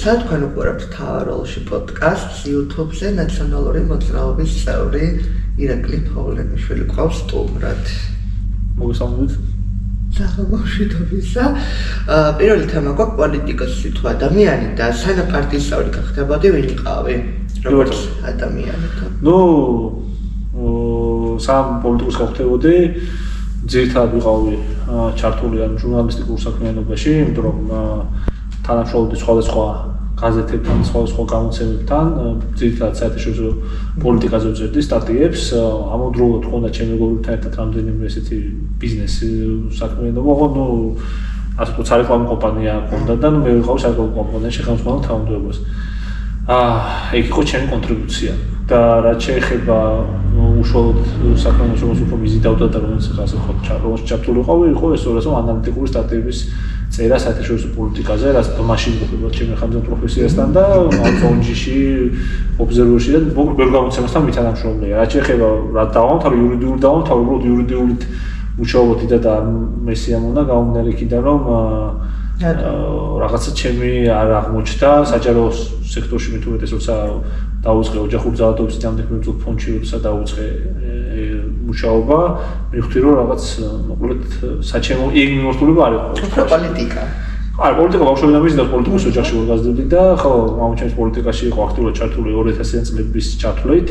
თუმცა თქვენ უყურებთ თავაროლში პოდკასტს YouTube-ზე ნაციონალური მოძრაობის წევრი ირაკლი ფაულენიშვილი ყავს სტუმრად. მოგესალმებით. საბავშვობისა პირველი თემა გვაქვს პოლიტიკოსი თუ ადამიანი და სანაპარტიის წევრი გახდებოდი ვინ იყავი? როგორც ადამიანი თუ? სამ პოლიტიკოსს გავხდებოდი. ძირითადად ვიყავი ჩართული ამ ჟურნალისტიკურ საქმიანობაში, იმიტომ რომ თანამშრომლობდი სხვადასხვა გაზეთებთან, სხვადასხვა გამოცემებთან, ძირითადად საერთაშორისო პოლიტიკაზე ვწერდი სტატიებს, ამავდროულად ჰქონდა ჩემი მეგობრებთან ერთად რამდენიმე ესეთი ბიზნესი საქმიანობა, ასე ვთქვათ, სარეკლამო კომპანია ჰქონდა და მე ვიყავი სარეკლამო კომპანიაში ხელმძღვანელ თანამდებობას. ეგ იყო ჩემი კონტრიბუცია და რაც შეეხება უშუალოდ საქმიანობას, რომელსაც უფრო მიზიდავდა და რომელსაც ასე ვთქვათ, ჩართული ვიყავი, იყო ეს რომ ანალიტიკური სტატიების წერა საერთაშორისო პოლიტიკაზე, რაც მაშინ მოხდება ჩემი ხამძა პროფესიასთან და აუდიოში, ობზერვერში და ბევრ გამოცემასთან მითანამშრომლია. რაც შეეხება რა დავამთავრე, იურიდიული დავამთავრე, უბრალოდ იურიდიულით მუშაობა დიდად არ მესიამონა გამომდინარე იქიდან, რომ რაღაცა ჩემი არ აღმოჩნდა საჯარო სექტორში მით უმეტეს როცა დაუწყე ოჯახური ძალადობის დამდეგმებელ ფონდში როცა დაუწყე მუშაობა მივხვდი რომ რაღაც მოკლედ საჩემო იქ მიმართულება არ იყო პოლიტიკა პოლიტიკა ბავშვობიდანვე და პოლიტიკოს ოჯახში ვარ გაზრდილი და ხო მომჩენს პოლიტიკაში იყო აქტიურად ჩართული 2000-იან წლების ჩათვლით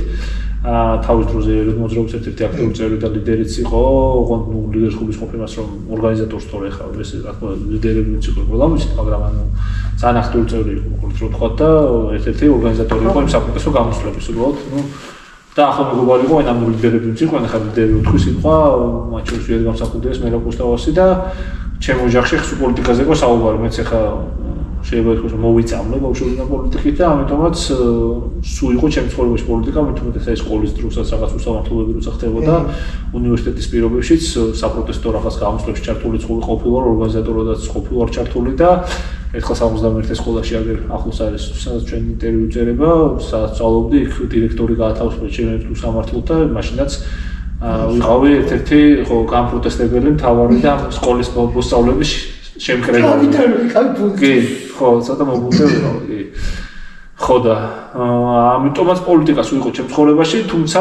თავის დროზე მოძრაობის ერთ-ერთი აქტიური წევრი და ლიდერიც იყო, ოღონდ ლიდერის ხუბის ყოფნას რომ ორგანიზატორს თორე ხარ, ეს რა თქმა უნდა ლიდერები იყო ყველამისი, მაგრამ ძალიან აქტიური წევრი იყო, მოკლედ რო თქვა და ერთ-ერთი ორგანიზატორი იყო იმ საკონტესტო გამოსვლების, უბრალოდ, და ახლა მეგობარი იყო, ამ ლიდერები იყვნენ, ახლა ლიდერები უთხვის იყო, მათ შორის ვიად გამსახურდეს მე როკუსტავასი და ჩემ ოჯახში ხსუ პოლიტიკაზე იყო საუბარი, მეც ახლა შეიძლება ითქვას რომ მოვიწამლე ბავშვობიდან პოლიტიკით და ამიტომაც სულ იყო ჩემი ცხოვრებაში პოლიტიკა, მით უმეტეს ეს სკოლის დროსაც რაღაც უსამართლობები როცა ხდებოდა უნივერსიტეტის პირობებშიც საპროტესტო რაღაც გამოსვლებში ჩართული ყოფილვარ, ორგანიზატორადაც ყოფილვარ ჩართული და ერთხელ 71 სკოლაში აგერ ახლოს არის სადაც ჩვენი ინტერვიუ წერება, სადაც სწავლობდი, იქ დირექტორი გაათავისუფლეს ჩემი უსამართლოდ და მაშინაც ვიყავი ერთ-ერთი ხო გამპროტესტებელი მთავარი და სკოლის მოსწავლეების შემკრებელი. კი, ხო, ცოტა მოგუნდა ვიყავი. ხო და ამიტომაც პოლიტიკას ვიყო ჩემ ცხოვრებაში, თუმცა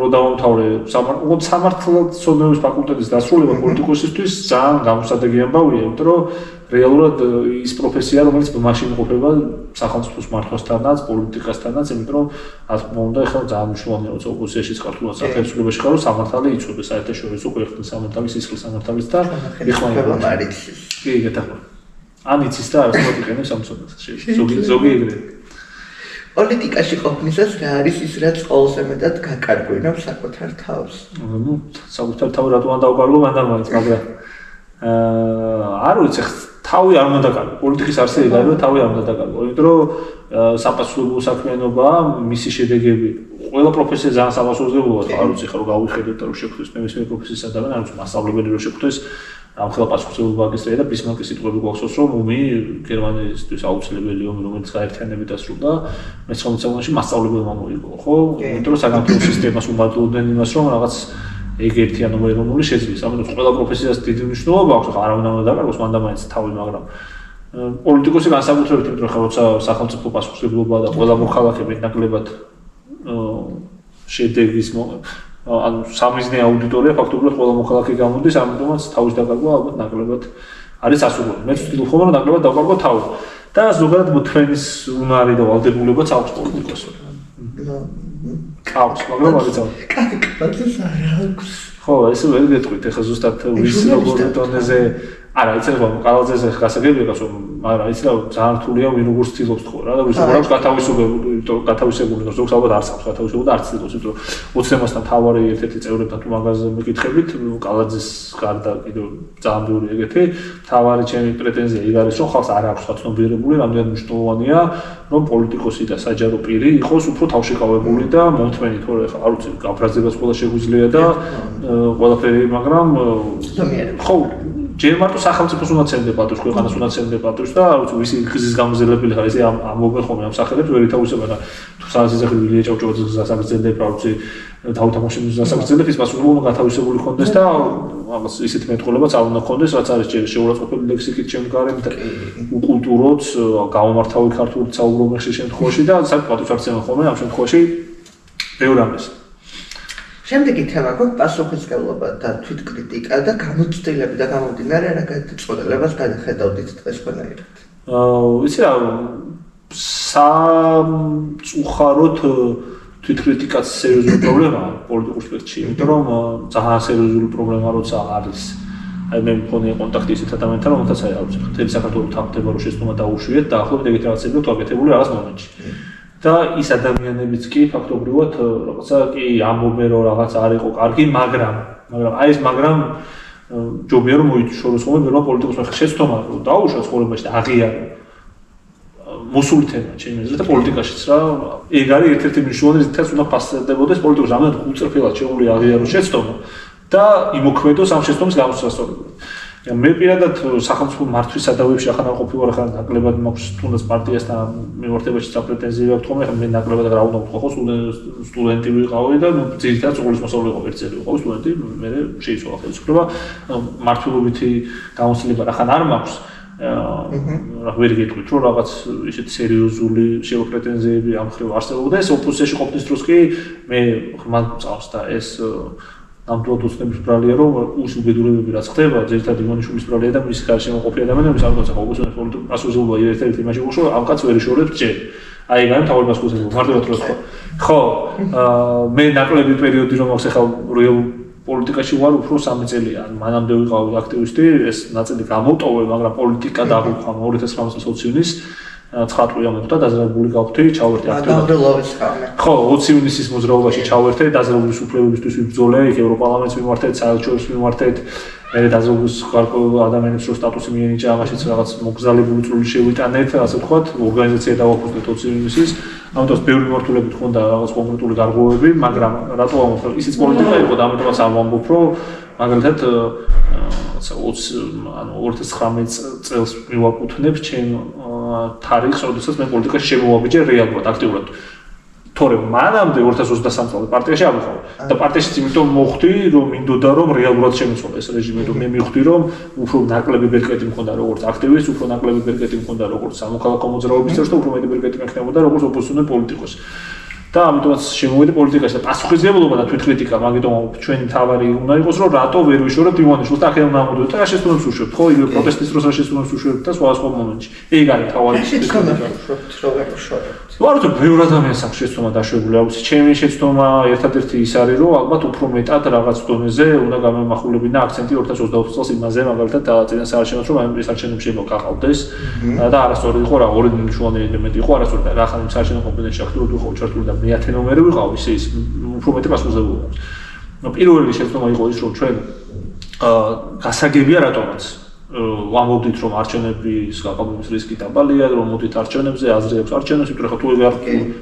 რო დავამთავრე სამართალდამცველობის ფაკულტეტის დასრულება პოლიტიკოსისთვის ძალიან გამოსადეგი ამბავია, იმიტომ რომ რეალურად ის პროფესია, რომელიც მაშინ იმყოფება სახელმწიფოს მართვასთანაც, პოლიტიკასთანაც, იმიტომ რომ რა თქმა უნდა, ეხლა ძალიან მნიშვნელოვანია, როცა ოპოზიციაში ხარ, სახელმწიფოში ხარ, რომ სამართალი იცოდე საერთაშორისო ქვეყნის სამართალის, სისხლის სამართალის და ეხლა არის. კი, გეტახვა. ან იცის და არასდროს იყენებს სამწოდას. ზოგი ეგრე. პოლიტიკაში ყოფნისას რა არის ის, რაც ყოველზე მეტად გაკარგვინებს საკუთარ თავს? საკუთარ თავი რატო არ დავკარგო, მანდ მაინც, მაგრამ არ ვიცი, თავი არ უნდა დაკარგო. პოლიტიკის არსებობა არის, რომ თავი არ უნდა დაკარგო. იმიტომ რომ საპასუხებლო საქმიანობა, მისი შედეგები, ყველა პროფესია ძალიან საპასუხებლოა, არ ვიცი ხა რომ გავიხედოთ და რომ შეგვხვდეს მე პროფესიის ადამიანი, არ ვიცი, მასწავლებელი რომ შეგვხვდეს ამ ხელა პასუხისმგებლობა აგესწრია და ბისმარკის სიტყვები გვახსოვს რომ ომი გერმანიისთვის აუცილებელი ომი რომელიც გაერთიანებით დასრულდა მე-19 საუკუნეში მასწავლებელმა მოიგო ხო იმიტომ რომ საქართველოს სისტემას უმართლოდნენ იმას რომ რაღაც ეგ ერთიანობა ეროვნული შეძლეს ამიტომ ყველა პროფესიას დიდი მნიშვნელობა აქვს ხა არავინ არ უნდა დაკარგოს მანდა მაინც თავი მაგრამ პოლიტიკოსი განსაკუთრებით იმიტომ რომ ხა როცა სახელმწიფო პასუხისმგებლობა და ყველა მოქალაქე ნაკლებად შედეგის ანუ სამიზნე აუდიტორია ფაქტობრივად ყველა მოქალაქე გამოდის, ამიტომაც თავის დაკარგვა ალბათ ნაკლებად არის ასურული. მე ვთქვი ხომ რომ ნაკლებად დაკარგვა თავი. და ზოგადად თქვენის უნარი და ვალდებულებაც აქვს პოლიტიკოს. ყავს, მაგრამ არ იცავ. კაკაკაც არ აქვს. ხო, ესე ვერ გეტყვით, ეხლა ზუსტად ვის როგორ დონეზე არა, იცი რომ ყალაძეზე გასაგებია გასო, მაგრამ იცი რა ძალიან რთულია ვინ როგორ ცდილობს თქო რა და ვის როგორ აქვს გათავისებული, რომ ზოგს ალბათ არ აქვს გათავისებული და არ ცდილობს, იმიტომ რომ ოცნებასთან თავარი ერთ-ერთი წევრებთან თუ მაგაზე მეკითხებით, ყალაძეს გარდა კიდევ ძალიან ბევრი ეგეთი, თავარი ჩემი პრეტენზია იქ არის, რომ ხალხს არ აქვს გაცნობიერებული, რამდენად მნიშვნელოვანია, რომ პოლიტიკოსი და საჯარო პირი იყოს უფრო თავშეკავებული და მომთმენი, თორე ხა არ ვიცი, გაფრაზებაც ყველა შეგვიძლია და ყველაფერი, მაგრამ ხო ჯერ მარტო სახელმწიფოს უნდა ცემდე პატრონს, ქვეყანას უნდა ცემდე პატრონს, აკეთებს და ვისი გზის გამზელებელი ხარ ესე ამბობენ ხოლმე ამ სახელებს ვერ ითავისება და თუ სადაც ისე ილია ჭავჭავაძის გზას აგრძელებ რა ვიცი დავით ამოშენის გზას აგრძელებ ის პასუხისმგებლობა გათავისებული ხონდეს და რაღაც ისეთ მეტყოლებაც არ უნდა ხონდეს რაც არის შეურაცხყოფელი ლექსიკით შემდგარემ და უკულტუროც გამომართავი ქართული საუბრობენ ხშირ შემთხვევაში და საკმაოდ უცარცემენ ხოლმე ამ შემთხვევაში ბევრ ამას შემდეგი თემა გვაქვს პასუხისმგებლობა და თვითკრიტიკა და გამოცდილები და გამომდინარე რა გადაწყვეტილებას გადახედავდით დღეს ყველანაირად. Იცი რა სამწუხაროდ თვითკრიტიკაც სერიოზული პრობლემაა პოლიტიკურ სპექტრში, იმიტომ რომ ძალიან სერიოზული პრობლემა როცა არის. აი მე მქონია კონტაქტი ისეთ ადამიანთან, რომელთაც აი არის მთელი საქართველოს თანხდება რომ შეცდომა დაუშვიეთ და ახლობით ეგეთი რაღაცები აქვს აკეთებული რაღაც მომენტში. და ის ადამიანებიც კი ფაქტობრივად რაღაცა კი ამბობენ რომ რაღაც არ იყო კარგი, მაგრამ აი ეს მაგრამ ჯობია რომ მოიწოდეს ხოლმე პირველ პოლიტიკოს მხარეს შეცდომა რომ დაუშვათ ცხოვრებაში და აღიარო მოსული თემა ჩემი აზრით და პოლიტიკაშიც რა ეგ არის ერთ-ერთი მნიშვნელოვანი რითაც უნდა ფასდებოდეს პოლიტიკაში რამდენად უწრფელად შეუძლია აღიაროს შეცდომა და იმოქმედოს ამ შეცდომის გამოსასწორებლად. მე პირადად სახელმწიფო მართვის სადავებში ახლა ყოფილი ვარ ხან ნაკლებად მაქვს თუნდაც პარტიასთან მიმართებაში პრეტენზიები აქვს ხოლმე მე ნაკლებად რა უნდა ვთქვა ხო სტუდენტი ვიყავი და ძირითადად სკოლის მასწავლებელი ვიყავი ერთ წელი ვიყავი სტუდენტი მე შეიცვალა ხელისუფლება მართლობითი გამოცდილება რა ხან არ მაქვს რა ვერ გეტყვით რომ რაღაც ისეთი სერიოზული პრეტენზიები ამ ხრივ არსებობდა ეს ოპოზიციაში ყოფნის დროს კი მე ხმად წავს და ეს ნამდვილად უცნების ბრალია რომ უშუბედურებები რაც ხდება ძირითადად იმონიშვილის ბრალია და მისი გარშემო ყოფილი ადამიანები სამწუხაროდ ოპოზიციის პოლიტიკურ პასუხისმგებლობა ერთ-ერთი იმაში გუშო ამ კაც ვერ იშორებს ჯერ აი ეგ არის თავი პასუხისმგებლობა მარტივად რო ხო მე ნაკლები პერიოდი რომ აქვს ახლა რეალ პოლიტიკაში ვარ უფრო 3 წელია მანამდე ვიყავი აქტივისტი ეს ნაწილი გამოვტოვე მაგრამ პოლიტიკა დაგვიყვან 2019 წელს ივნისს 9 წელი მომხდა დაზრებული გავხდი ჩავერთე აქტიურად ხო 20 ივნისის მოძრაობაში ჩავერთე დაზრებული უფლებებისთვის ვიბრძოლე იქ ევროპარლამენტს მიმართეთ საელჩოებს მიმართეთ მე დაზრებულს გარკვეულ ადამიანებს რო სტატუსი მიენიჭა ამაშიც რაღაც მოგზალებული წვლილი შევიტანეთ ასე ვთქვათ ორგანიზაცია დავაფუძნეთ 20 ივნისის ამიტომ ბევრი მიმართულებით ხონდა რაღაც კონკრეტული გარღვევები მაგრამ რატო ამბობ ისიც პოლიტიკა იყო და ამიტომაც არ ვამბობ რომ მაგალითად 2019 წელს მივაკუთვნებ ჩემ თარიღს, როდესაც მე პოლიტიკაში შემოვაბიჯე რეალურად, აქტიურად. თორემ მანამდე 2023 წელს პარტიაში არ ვიყავ და პარტიაშიც იმიტომ მოხვდი, რომ მინდოდა რომ რეალურად შემეცვალა ეს რეჟიმი, რომ მე მივხვდი რომ უფრო ნაკლები ბერკეტი მქონდა როგორც აქტივისტ, უფრო ნაკლები ბერკეტი მქონდა როგორც სამოქალაქო მოძრაობის წევრი და უფრო მეტი ბერკეტი მექნებოდა როგორც ოპოზიციონერი პოლიტიკოსი. და ამიტომაც შემოვიდი პოლიტიკაში და პასუხისმგებლობა და თვითკრიტიკა მაგიტომ ჩვენი თავარი უნდა იყოს რომ რატო ვერ ვიშორებთ ივანიშვილს და ახლა უნდა ამოდოთ და რა შეცდომებს უშვებთ ხო იგივე პროტესტის დროს რა შეცდომებს უშვებთ და სხვა მომენტში ეგ არის თავარი ვართ ბევრ ადამიანს აქვს შეცდომა დაშვებული აქვს ჩემი შეცდომა ერთადერთი ის არის რომ ალბათ უფრო მეტად რაღაც დონეზე უნდა გამომახვილებინა აქცენტი 2024 წელს იმაზე მაგალითად წინა საარჩევნოებს რომ ამ საარჩევნოებში მოგაყავდეს და არასწორი იყო რა ორი მნიშვნელოვანი ელემენტი იყო არასწორი და რა ხან იმ საარჩევნო კომპანიაში აქტიურად ვიყავ ჩართული და მეათე ნომერი ვიყავ ისე ის უფრო მეტი პასუხისმგებლობა აქვს. პირველი შეცდომა იყო ის რომ ჩვენ გასაგებია რატომაც ვამბობდით რომ არჩევნების გაყალბების რისკი დაბალია რომ მოდით არჩევნებზე აზრი აქვს არჩევნებს იმიტომ რომ თუ ეგ არ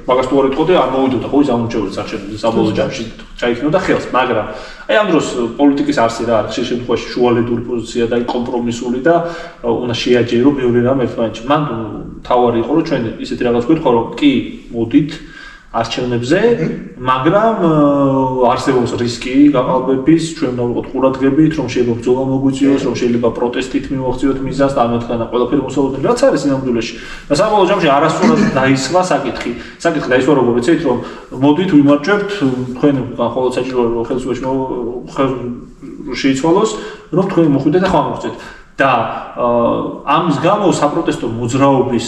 მაგას თუ არ ეთქოდე არ მოვიდოდა ხო ის ამოჭევრიც არჩევნებზე საბოლოო ჯამში ჩაიქნოდა ხელს მაგრამ აი ამ დროს პოლიტიკის არსი რა არის ხშირ შემთხვევაში შუალედური პოზიცია და კომპრომისული და უნდა შეაჯერო მეორე რამ ერთმანეთში მან თავარი იყო რომ ჩვენ ისეთი რაღაც გვითხო რომ კი მოდით არჩევნებზე, მაგრამ არსებობს რისკი გაყალბების, ჩვენ უნდა ვიყოთ ყურადღებით, რომ შეიძლება ბრძოლა მოგვიწვიოს, რომ შეიძლება პროტესტით მივახციოთ მიზანს და ამათგანა ყველაფერი მოსალოდნელი რაც არის სინამდვილეში. და საბოლოო ჯამში არასწორად დაისვა საკითხი. საკითხი დაისვა როგორ ეცით, რომ მოდით ვიმარჯვებთ, თქვენ ხოლმე საჭირო რომ ხელისუფლებაში შეიცვალოს, რომ თქვენ მოხვიდეთ და ხმა მოგწეთ. და ამის გამო საპროტესტო მოძრაობის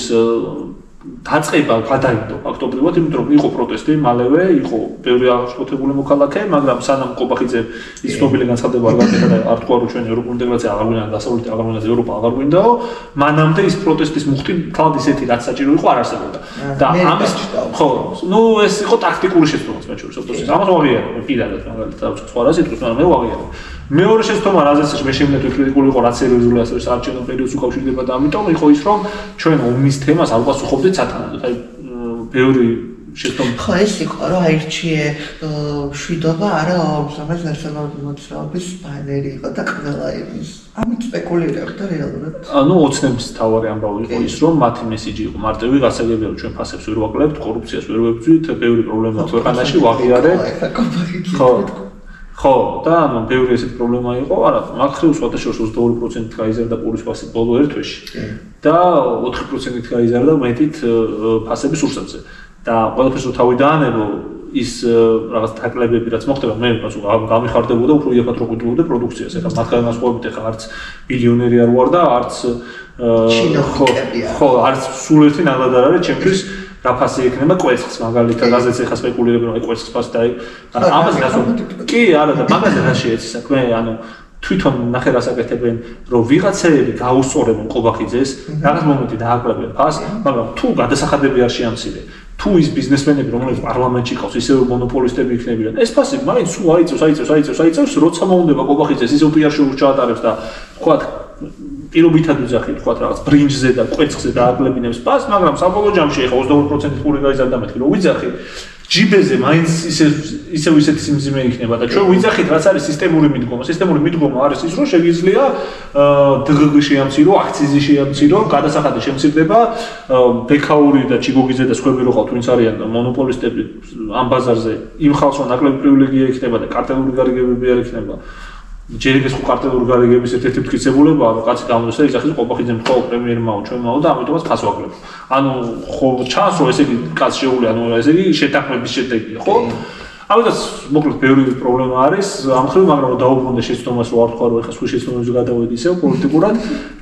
დაწყება გადაიდო ფაქტობრივად, იმიტომ რომ იყო პროტესტი, მალევე იყო ბევრი აღშფოთებული მოქალაქე, მაგრამ სანამ ყობახიძე ის ცნობილი განცხადება არ გაკეთა და არ თქვა რომ ჩვენ ევროპული ინტეგრაცია აღარ გვინდა, დასავლეთი აღარ გვინდა, ევროპა აღარ გვინდაო, მანამდე ის პროტესტის მუხტი თვალ ისეთი რაც საჭირო იყო არ არსებობდა. და ამის ხო, ნუ ეს იყო ტაქტიკური შეცდომაც მე შორის ოპოზიციის. ამას ვაღიარებ, პირადად მაგალითად სხვა რა სიტყვის, მაგრამ მე ვაღიარებ. მეორე შეცდომა რაზეც მე შემიძლია კრიტიკული იყო რაც სერიოზული ასე საარჩევნო პერიოდს უკავშირდება და ამიტომ იყო ის რომ ჩვენ ომის თემას არ ვასუხობდით სათანადოდ. აი ბევრი შეცდომა ხო ეს იყო რომ აირჩიე შვიდობა არა ომსამას ნაციონალური მოძრაობის ბანერი იყო და ყველა იმის ამით სპეკულირებდა რეალურად ანუ ოცნების თავარი ამბავი იყო ის რომ მათი მესიჯი იყო მარტივი გასაგებია რომ ჩვენ ფასებს ვერ ვაკლებთ კორუფციას ვერ ვებრძვით ბევრი პრობლემაა ქვეყანაში ვაღიარებთ ხო და ანუ ბევრი ესეთი პრობლემა იყო არა მაგხრივ სხვადასხვა 22%-ით გაიზარდა პურის ფასი ბოლო ერთ თვეში და 4%-ით გაიზარდა მეტით ფასები სურსათზე და ყველაფერს რო თავი დაანებო ის რაღაც თაკლებები რაც მოხდება მე გამიხარდებოდა უფრო იაფად რო გვიძლობდა პროდუქციას ეხლა მათგან განსხვავებით ეხლა არც ბილიონერი არ ვარ და არც ხო არც სულ ერთი ნაკლად არ არის ჩემთვის რა ფასი ექნება კვერცხს მაგალითად რაზეც ეხა სპეკულირებენ რომ კვერცხს ფასი და არა ამაზე გასულ კი არა და მაგაზე რა შეეცი საქმე ანუ თვითონ ნახე რას აკეთებენ რომ ვიღაცები გაუსწორებენ ყობახიძეს რაღაც მომენტი დააკლებენ ფასს მაგრამ თუ გადასახადები არ შეამცირე თუ ის ბიზნესმენები რომლებიც პარლამენტში ყავს ისევ მონოპოლისტები იქნებიან ეს ფასი მაინც სულ აიწევს როცა მოუნდება ყობახიძეს ისევ პიარშოუს ჩაატარებს და თქვა პირობითად ვიძახი თქვა რაღაც ბრინჯზე და კვერცხზე დააკლებინებს ფასს მაგრამ საბოლოო ჯამში ეხა 22% პური გაიზარდა მეთქი რომ ვიძახი ჯიბეზე მაინც ისევ ისეთი სიმძიმე იქნება და ჩვენ ვიძახით რაც არის სისტემური მიდგომა არის ის რომ შეგიძლია დღგ შეამცირო აქციზი შეამცირო გადასახადი შემცირდება ბექაური და ჩიგოგიძე და სხვები რო ყავთ ვინც არიან მონოპოლისტები ამ ბაზარზე იმ ხალხს რომ ნაკლები პრივილეგია იქნება და კარტელური გარიგებები არ იქნება ჯერ ეს ხო კარტელური გარიგების ერთ-ერთი მტკიცებულებაა რომ კაცი გამოდის და იძახის ყობახიძემ ხო პრემიერმაო ჩვენმაო და ამიტომაც ფას ვაკლებთ ანუ ხო ჩანს რომ ესე იგი კაც შეუული ანუ ესე იგი შეთანხმების შედეგია ხო ამიტომაც მოკლედ ბევრი პრობლემა არის ამ ხრივ მაგრამ დაუბრუნდა შეცდომას რომ არ თქვა რომ ეხა სულ შეცდომებზე გადავედი ისევ პოლიტიკურად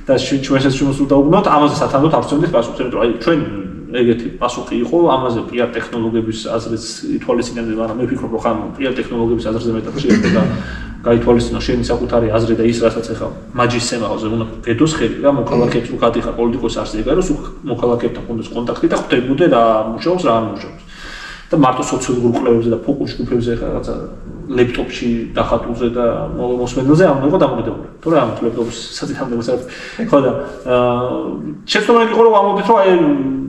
და ჩვენსაც შემოსულ დაუბრუნოთ ამაზე სათანადოდ არ ვცემდით პასუხს იმიტომ აი ჩვენ ეგეთი პასუხი იყო ამაზე პიარ ტექნოლოგიების აზრიც ითვალისწინებდა მაგრამ მე ვფიქრობ რომ ხან პიარ ტექნოლოგიების აზრზე მეტად შეიძლება გაითვალისწინო შენი საკუთარი აზრი და ის რასაც ეხა მაჯის სემაოზე უნდა ბედოს ხელი და მოქალაქეებს თუ გადიხარ პოლიტიკოს არსი ეგ არის მოქალაქეებთან კონდეს კონტაქტი და ხვდებოდე რა მუშაობს რა არ მუშაობს და მარტო სოციალურ კვლევებზე და ფოკუს ჯგუფებზე ეხა რაღაცა ლეპტოპში დახატულზე და მოსმენაზე არ უნდა იყო დამოკიდებული თორე ამ ლეპტოპს საწითამდე მოსართ ხო და შეცდომა იყო რომ ამოდით რომ აი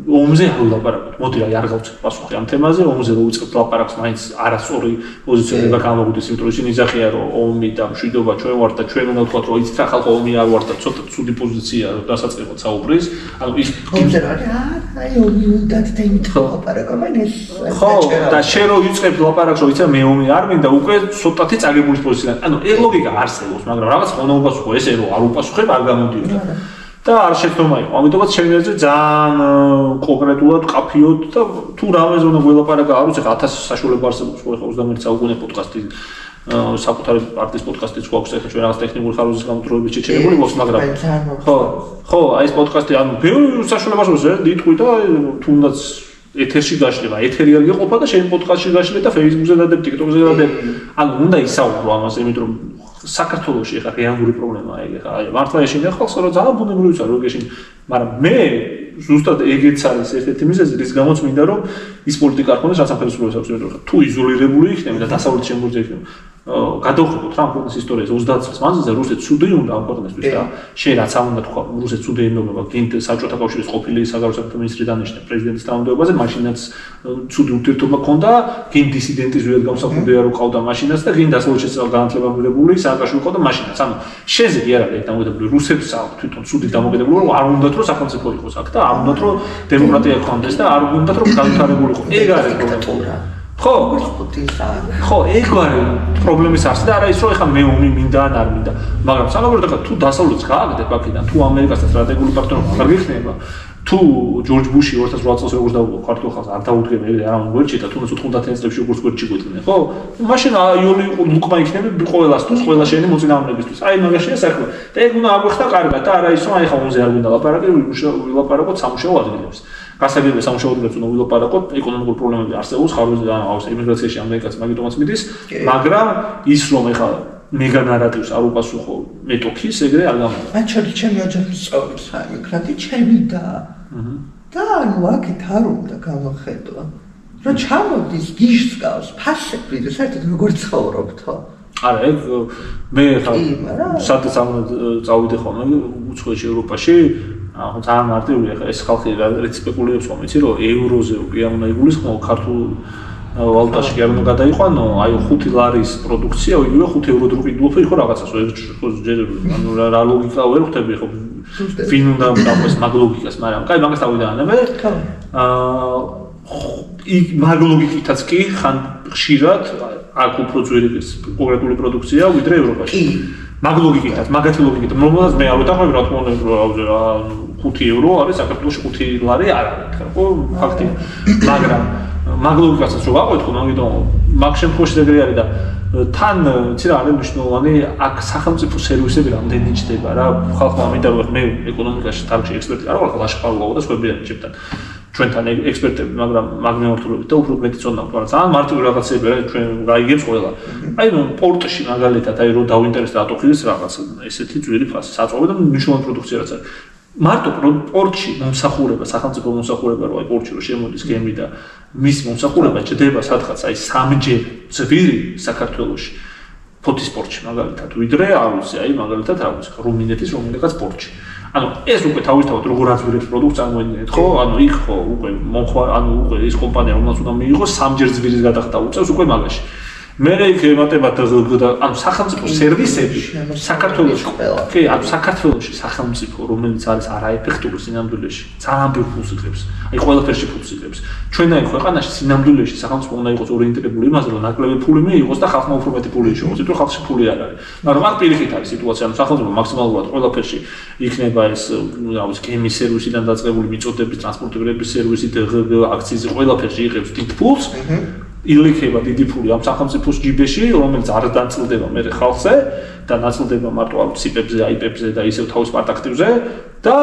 ომზე არ ვლაპარაკოთ მოდი რა არ გავწევ პასუხი ამ თემაზე ომზე რო უწყებთ ლაპარაკს მაინც არასწორი პოზიციონება გამოგვიდეს იმიტომ რომ ისინი იძახიან რომ ომი და მშვიდობა ჩვენ ვართ და ჩვენ უნდა ვთქვათ რომ იცით რა ხალხო ომი არ ვართ და ცოტა ცუდი პოზიცია რომ დასაწყებად საუბრის ანუ ის ომზე აი ომი უნდა და იმით ლაპარაკო მაინც ხო და შენ რო იწყებ ლაპარაკს რომ იცი მე ომი არ მინდა უკვე ცოტათი წაგებული პოზიცია ანუ ეს ლოგიკა არსებობს მაგრამ რაღაც ხონა უპასუხო ესე რომ არ უპასუხებ არ გამოდიოდა და არ შეცდომა იყო ამიტომაც შეგიძლია ძალიან კონკრეტულად ყაფიოთ და თუ რამეზე უნდა გველაპარაკა არ ვიცი 1000 საშუალება არსებობს ხო 21 საუკუნე პოდკასტი საკუთარი პარტიის პოდკასტიც გვაქვს ახლა ჩვენ რაღაც ტექნიკური ხარჯის გამოდროებით შეჩერებული გვაქვს მაგრამ ხო აი ეს პოდკასტი ანუ ბევრი საშუალება არსებობს იტყვი და თუნდაც ეთერში გაშლება ეთერი არ გიყოფა და შენ პოდკასტში გაშლე და Facebook-ზე დადებ, TikTok-ზე დადებ. ანუ უნდა ისაუბრო ამაზე, იმიტომ რომ საქართველოში ეხლა რეალური პრობლემაა ეგ ეხლა აი მართლა ეშინია ხალხს რომ ძალიან ბუნებრივია რომ ეგ ეშინია მაგრამ მე ზუსტად ეგეც არის ერთ-ერთი მიზეზი რის გამოც მინდა რომ ის პოლიტიკა არ ქონდეს რაც საფრთხეს აქვს იმიტომ რომ თუ იზოლირებული იქნება და დასავლეთ შემოძე იქნება გადავხედოთ რა ქვეყნის ისტორიაზე 30 წლის მანძილზე რუსეთს ცუდი უნდა ამ ქვეყნისთვის და შენ რაც არ უნდა თქვა რუსეთს ცუდი ეუბნება გინდ საბჭოთა კავშირის ყოფილი საგარეო მინისტრი დანიშნა პრეზიდენტის თანამდებობაზე მაშინაც ცუდი ურთიერთობა ჰქონდა გინდ დისიდენტის ზუსტად გამსახურდია რომ ყავდა მაშინაც და გინდ დასავლეთ შესწავლა განათლება მიღებული სააკაშვილი ყავდა მაშინაც ანუ შენზე კი არ არის დამოკიდებული რუსეთს თვითონ ცუდი დამოკიდებული რომ არ უნდათ რომ სახელმწიფო იყოს აქ და არ უნდათ რომ დემოკრატია გქონდეს და არ უნდათ რომ განვითარებული იყო ეგ არის პრობლემა ხო ხო ეგ არის პრობლემის არსი და არა ის რომ ეხლა მე ომი მინდა ან არ მინდა მაგრამ სანამ რომ თუ დასავლეთს გააგდებ აქედან თუ ამერიკასთან სტრატეგიული პარტნიორობა არ გიხდება თუ ჯორჯ ბუში 2008 წელს როგორც დაუგო ქართულ ხალხს არ დაუდგება ეგრე არ უნდა გვერდში და თუნდაც 90 წლებში როგორც გვერდში გვედგნენ ხო მაშინ აიოლი ლუკმა იქნება ყველასთვის ყველა შენი მოწინააღმდეგისთვის აი მაგაშია საქმე და ეგ უნდა აღვიხსნა კარგად და არა ის რომ აი ხა ომზე არ მინდა ლაპარაკი ვილაპარაკოთ სამუშაო ადგილებზე გასაგებია სამუშაო ადგილებზე უნდა ვილაპარაკოთ ეკონომიკური პრობლემები არსებობს ხარვეზე და აქვს ემიგრაციაში ამერიკაც მაგიტომაც მიდის მაგრამ ის რომ ეხა მეგა ნარატივს არ უპასუხო მეტოქის ეგრე არ გამოვა. მან ჩემი ოჯახის სწავლობს ემიგრანტი ჩემი და ანუ აქეთ არ უნდა გამოხედო. რომ ჩამოდის გიშსკავს ფასები და საერთოდ როგორ ცხოვრობთო. არა ეგ მე ხა სადაც ამ წავიდე ხოლმე უცხოეთში ევროპაში ძალიან მარტივია ხა ეს ხალხი რაც სპეკულირებს ხომ იცი რომ ევროზე უკვე უნდა იგულისხმო ქართულ ვალუტაში კი არ უნდა გადაიყვანო აი 5 ლარის პროდუქცია იგივე 5 ევრო დრო ყიდულობ ხო რაღაცას ანუ რა ლოგიკა ვერ ხვდები ხო ვინ უნდა დაყვეს მაგ ლოგიკას მაგრამ კაი მაგას დავიდანებე იქ მაგ ლოგიკითაც კი ხან ხშირად აქ უფრო ძვირი კონკრეტული პროდუქცია ვიდრე ევროპაში მაგ ლოგიკითაც მაგათი ლოგიკით რომელსაც მე არ ვეთანხმები რა თქმა უნდა 5 ევრო არის საქართველოში 5 ლარი არ არის ხო ფაქტია მაგრამ მაგ ლოგიკასაც რო ვაყვეთ ხო მაგიტომ მაგ შემთხვევაში ეგრე არის და თან იცი რა არის მნიშვნელოვანი აქ სახელმწიფო სერვისები რამდენი ჭდება რა ხალხმა ამინდა რომ მე ეკონომიკაში თარგში ექსპერტი არ ვარ ლაშყაროა და სხვები არის ჩემთან ჩვენთან ექსპერტები მაგრამ მაგ მიმართულებით და უფრო მეტი წონა გვაქვს ძალიან მარტივი რაღაცები რა ჩვენ გაიგებს ყველა აი რომ პორტში მაგალითად აი რომ დავინტერესდა ატოხილის რაღაც ესეთი ძვირი ფასი საწყობი და მნიშვნელოვანი პროდუქცია რაც არის მარტო პორტში მომსახურება სახელმწიფო მომსახურება რო აი პორტში რო შემოდის გემი და მის მომსახურება ჭდება სადღაც აი 3-ჯერ ძვირი საქართველოში ფოთის პორტში მაგალითად ვიდრე არ ვიცი აი მაგალითად რა ვიცი რუმინეთის რომელიღაც პორტში ანუ ეს უკვე თავისთავად როგორ აძვირებს პროდუქტს წარმოიდგინეთ ხო ანუ იქ ხო უკვე მომხარ ანუ უკვე ის კომპანია რომელსაც უნდა მიიღოს 3-ჯერ ძვირის გადახდა უწევს უკვე მაგაში მე იქ ემატება ანუ სახელმწიფო სერვისები საქართველოში კი ანუ საქართველოში სახელმწიფო რომელიც არის არაეფექტური სინამდვილეში ძალიან ბევრ ფულს იღებს აი ყველაფერში ფულს იღებს ჩვენაი ქვეყანაში სინამდვილეში სახელმწიფო უნდა იყოს ორიენტირებული იმაზე რომ ნაკლები ფული მიიღოს და ხალხმა უფრო მეტი ფული იშოვოს იმიტომ ხალხში ფული არ არის მაგრამ აქ პირიქით არის სიტუაცია ანუ სახელმწიფო მაქსიმალურად ყველაფერში იქნება ეს რა ვიცი გემის სერვისიდან დაწყებული მიწოდების ტრანსპორტირების სერვისი აქციზი ყველაფერში იღებს დიდ ფულს ილიქება დიდი ფული ამ სახელმწიფოს ჯიბეში, რომელიც არ დაწილდება მე ხალხზე და ნაწილდება მარტო ციპებზე, აიპებზე და ისევ თავის პარტაქტივზე და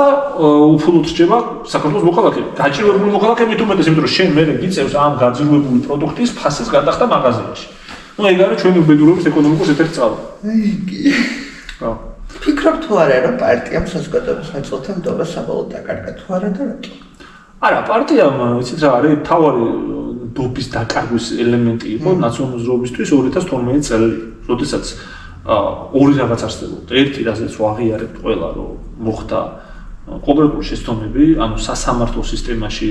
უფულოდ რჩება საქართველოს მოქალაქე. გაჭირვებული მოქალაქე მით უმეტეს, იმიტომ რომ შენ მე გიწევს ამ გაძილვებული პროდუქტის ფასის გადახდა მაღაზიაში. ნუ ეგ არის ჩვენი უბედურობის ეკონომიკის ერთ-ერთი წყარო. ხო. ფიქრობ თუ არა რომ პარტიამ საზოგადოების ნაწილთან ნდობა საბოლოოდ დაკარგა თუ არა და რატო? არა, პარტიამ იცით რა არის თავარი დობის დაკარგვის ელემენტი იყო ნაციონალიზმის ზრობისთვის 2012 წელი, როდესაც ორი რაღაც არსებობდა. ერთი რასაც ვაღიარებთ ყველა, რომ მოხდა კონკრეტული შეცდომები, ანუ სასამართლო სისტემაში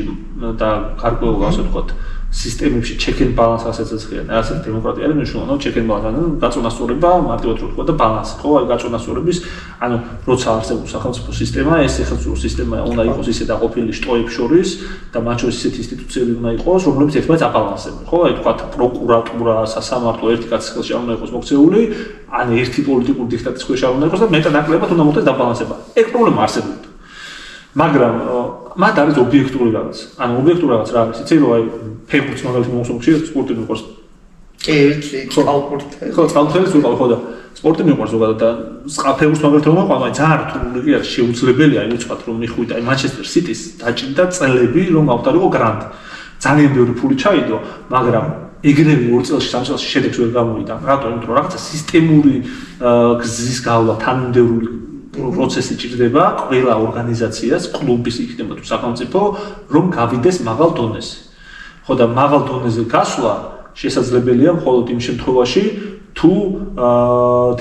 და გარკვეულ ასე ვთქვათ, სისტემებში check and balance ასეც ეცხიან. ასეთ დემოკრატია არის მნიშვნელოვანი, check and balance, ანუ გაწონასწორება, მარტივად რო ვთქვა და ბალანსი, ხო, აი გაწონასწორების, ანუ როცა არსებობს სახელმწიფო სისტემა, ეს სახელმწიფო სისტემა უნდა იყოს ისე დაყოფილი შტოებს შორის და მათ შორის ისეთი ინსტიტუციები უნდა იყოს, რომლებიც ერთმანეთს აბალანსებენ, ხო, აი ვთქვათ, პროკურატურა, სასამართლო ერთი კაცის ხელში არ უნდა იყოს მოქცეული, ან ერთი პოლიტიკური დიქტატის ქვეშ არ უნდა იყოს და მეტანაკლებად უნდა მოხდეს დაბალანსება. ეგ პრობლემა არსებობდა. მაგრამ მათ არის ობიექტური რაღაც. ანუ ობიექტური რაღაც რა არის? იცი რომ აი ფეხბურთს მაგალითად მომსწრებში სპორტი მიყვარს. კი, ვიცი, წყალბურთი. ხო, წყალბურთი უყავ ხო და სპორტი მიყვარს ზოგადად და ფეხბურთს მაგალითად მომყვან, აი ძალიან რთული არის შეუძლებელია აი უცბად რომ მიხვიდე აი მანჩესტერ სიტის დაჭირდა წელები რომ ავტარიყო გრანტ. ძალიან ბევრი ფული ჩაიდო, მაგრამ ეგრევე 2 წელში 3 წელში შედეგს ვერ გამოვიდა. რატომ? იმიტომ რომ რაღაცა სისტემური გზის გავლა თანმიმდევრული პროცესი ჭირდება ყველა ორგანიზაციას, კლუბის იქნება თუ სახელმწიფო, რომ გავიდეს მაღალ დონეზე. ხო და მაღალ დონეზე გასვლა შესაძლებელია მხოლოდ იმ შემთხვევაში, თუ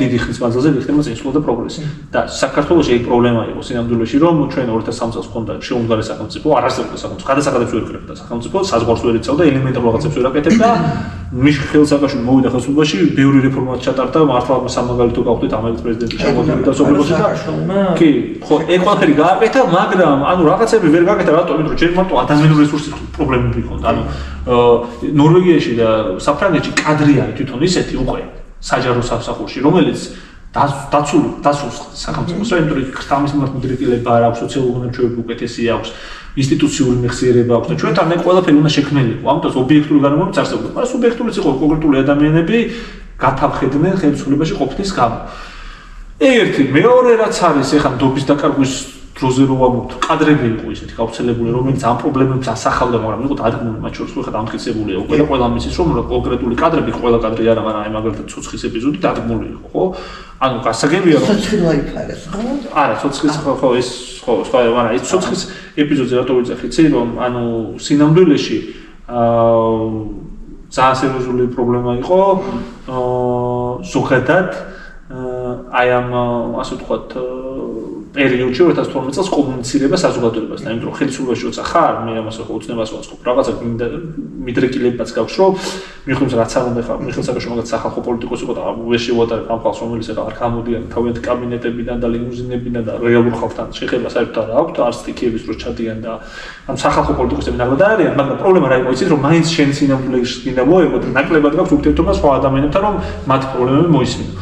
დიდი ხნის მანძილზე იქნება წინსვლა და პროგრესი. და საქართველოში ეგ პრობლემა იყო სინამდვილეში, რომ ჩვენ 2003 წელს ჰქონდა შეუმდგარი სახელმწიფო, არ არსებობდა სახელმწიფო, გადასახადებს ვერ ეკრებოდა სახელმწიფო, საზღვარს ვერ იცავდა, ელემენტარულ რაღაცებს ვერ აკეთებდა. მიშ ხელსაყრელში მოვიდა ხელისუფლებაში, ბევრი რეფორმაც ჩატარდა, მართლა სამაგალითო გავხდით ამერიკის პრეზიდენტის შემოქმედება სოფლიოში და კი, ხო, ეგ ყველაფერი გააკეთა, მაგრამ ანუ რაღაცები ვერ გააკეთა, რატომ? იმიტომ რომ ჯერ მარტო ადამიანური რესურსის პრობლემები ჰქონდა. ანუ ნორვეგიაში და საფრანგეთში კადრი არის თვითონ ისეთი უკვე საჯარო სამსახურში, რომელიც დაცულს სახელმწიფოს, იმიტომ რომ ხტამის მიმართულება არ აქვს, სოციალური უნარჩვევები უკეთესი აქვს, ინსტიტუციური მეხსიერება აქვს და ჩვენთან ეგ ყველაფერი უნდა შექმნილიყო. ამიტომ ობიექტური განმარტებაც არსებობდა, მაგრამ სუბიექტურიც იყო კონკრეტული ადამიანები გათავხედნენ ხელისუფლებაში ყოფნის გამო. ერთი, მეორე რაც არის, ეხლა ნდობის დაკარგვის დროზე რო ვამბობთ, კადრები იყო ისეთი გავრცელებული, რომელიც ამ პრობლემებს ასახავდა, მაგრამ იყო დადგმული მათ შორის, ხო, დამტკიცებულია უკვე და ყველა მისის რომ კონკრეტული კადრები, ყველა კადრი არა, მაგრამ აი მაგალითად ცოცხლის ეპიზოდი დადგმული იყო, ხო? ანუ გასაგებია რომ ცოცხლი ვაიფარეს, ხო? არა, ცოცხლის ხო ეს ხო, სხვა, მაგრამ ის ცოცხლის ეპიზოდზე რატო ვიძახი, იცი რომ ანუ სინამდვილეში ძალიან სერიოზული პრობლემა იყო ზოგადად აი ამ ასე ვთქვათ პერიოდში 2012 წელს კომუნიცირება საზოგადოებასთან, იმიტომ რომ ხელისუფლებაში როცა ხარ, მე ამას ხო უცნებას ვაწყობ, რაღაცა მიდრეკილებაც გაქვს, რომ მიხვდით რაც არ უნდა ხარ, მიხეილ სააკაშვილი მაგათ სახალხო პოლიტიკოსი იყო და ვერ შევატარებ ამ ხალხს, რომელიც ახლა არ გამოდიან თავიანთი კაბინეტებიდან და ლიმუზინებიდან და რეალურ ხალხთან შეხება საერთოდ არ აქვს და არც სტიქიების რო ჩადიან და ამ სახალხო პოლიტიკოსები ნაკლებად არიან, მაგრამ პრობლემა რა იყო იცით, რომ მაინც შენ სინამდვილეში გინდა მოეგო და ნაკლებად გაქვს ურთიერთობა სხვა ადამიანებთან, რომ მათი პრობლემები მოისმინო.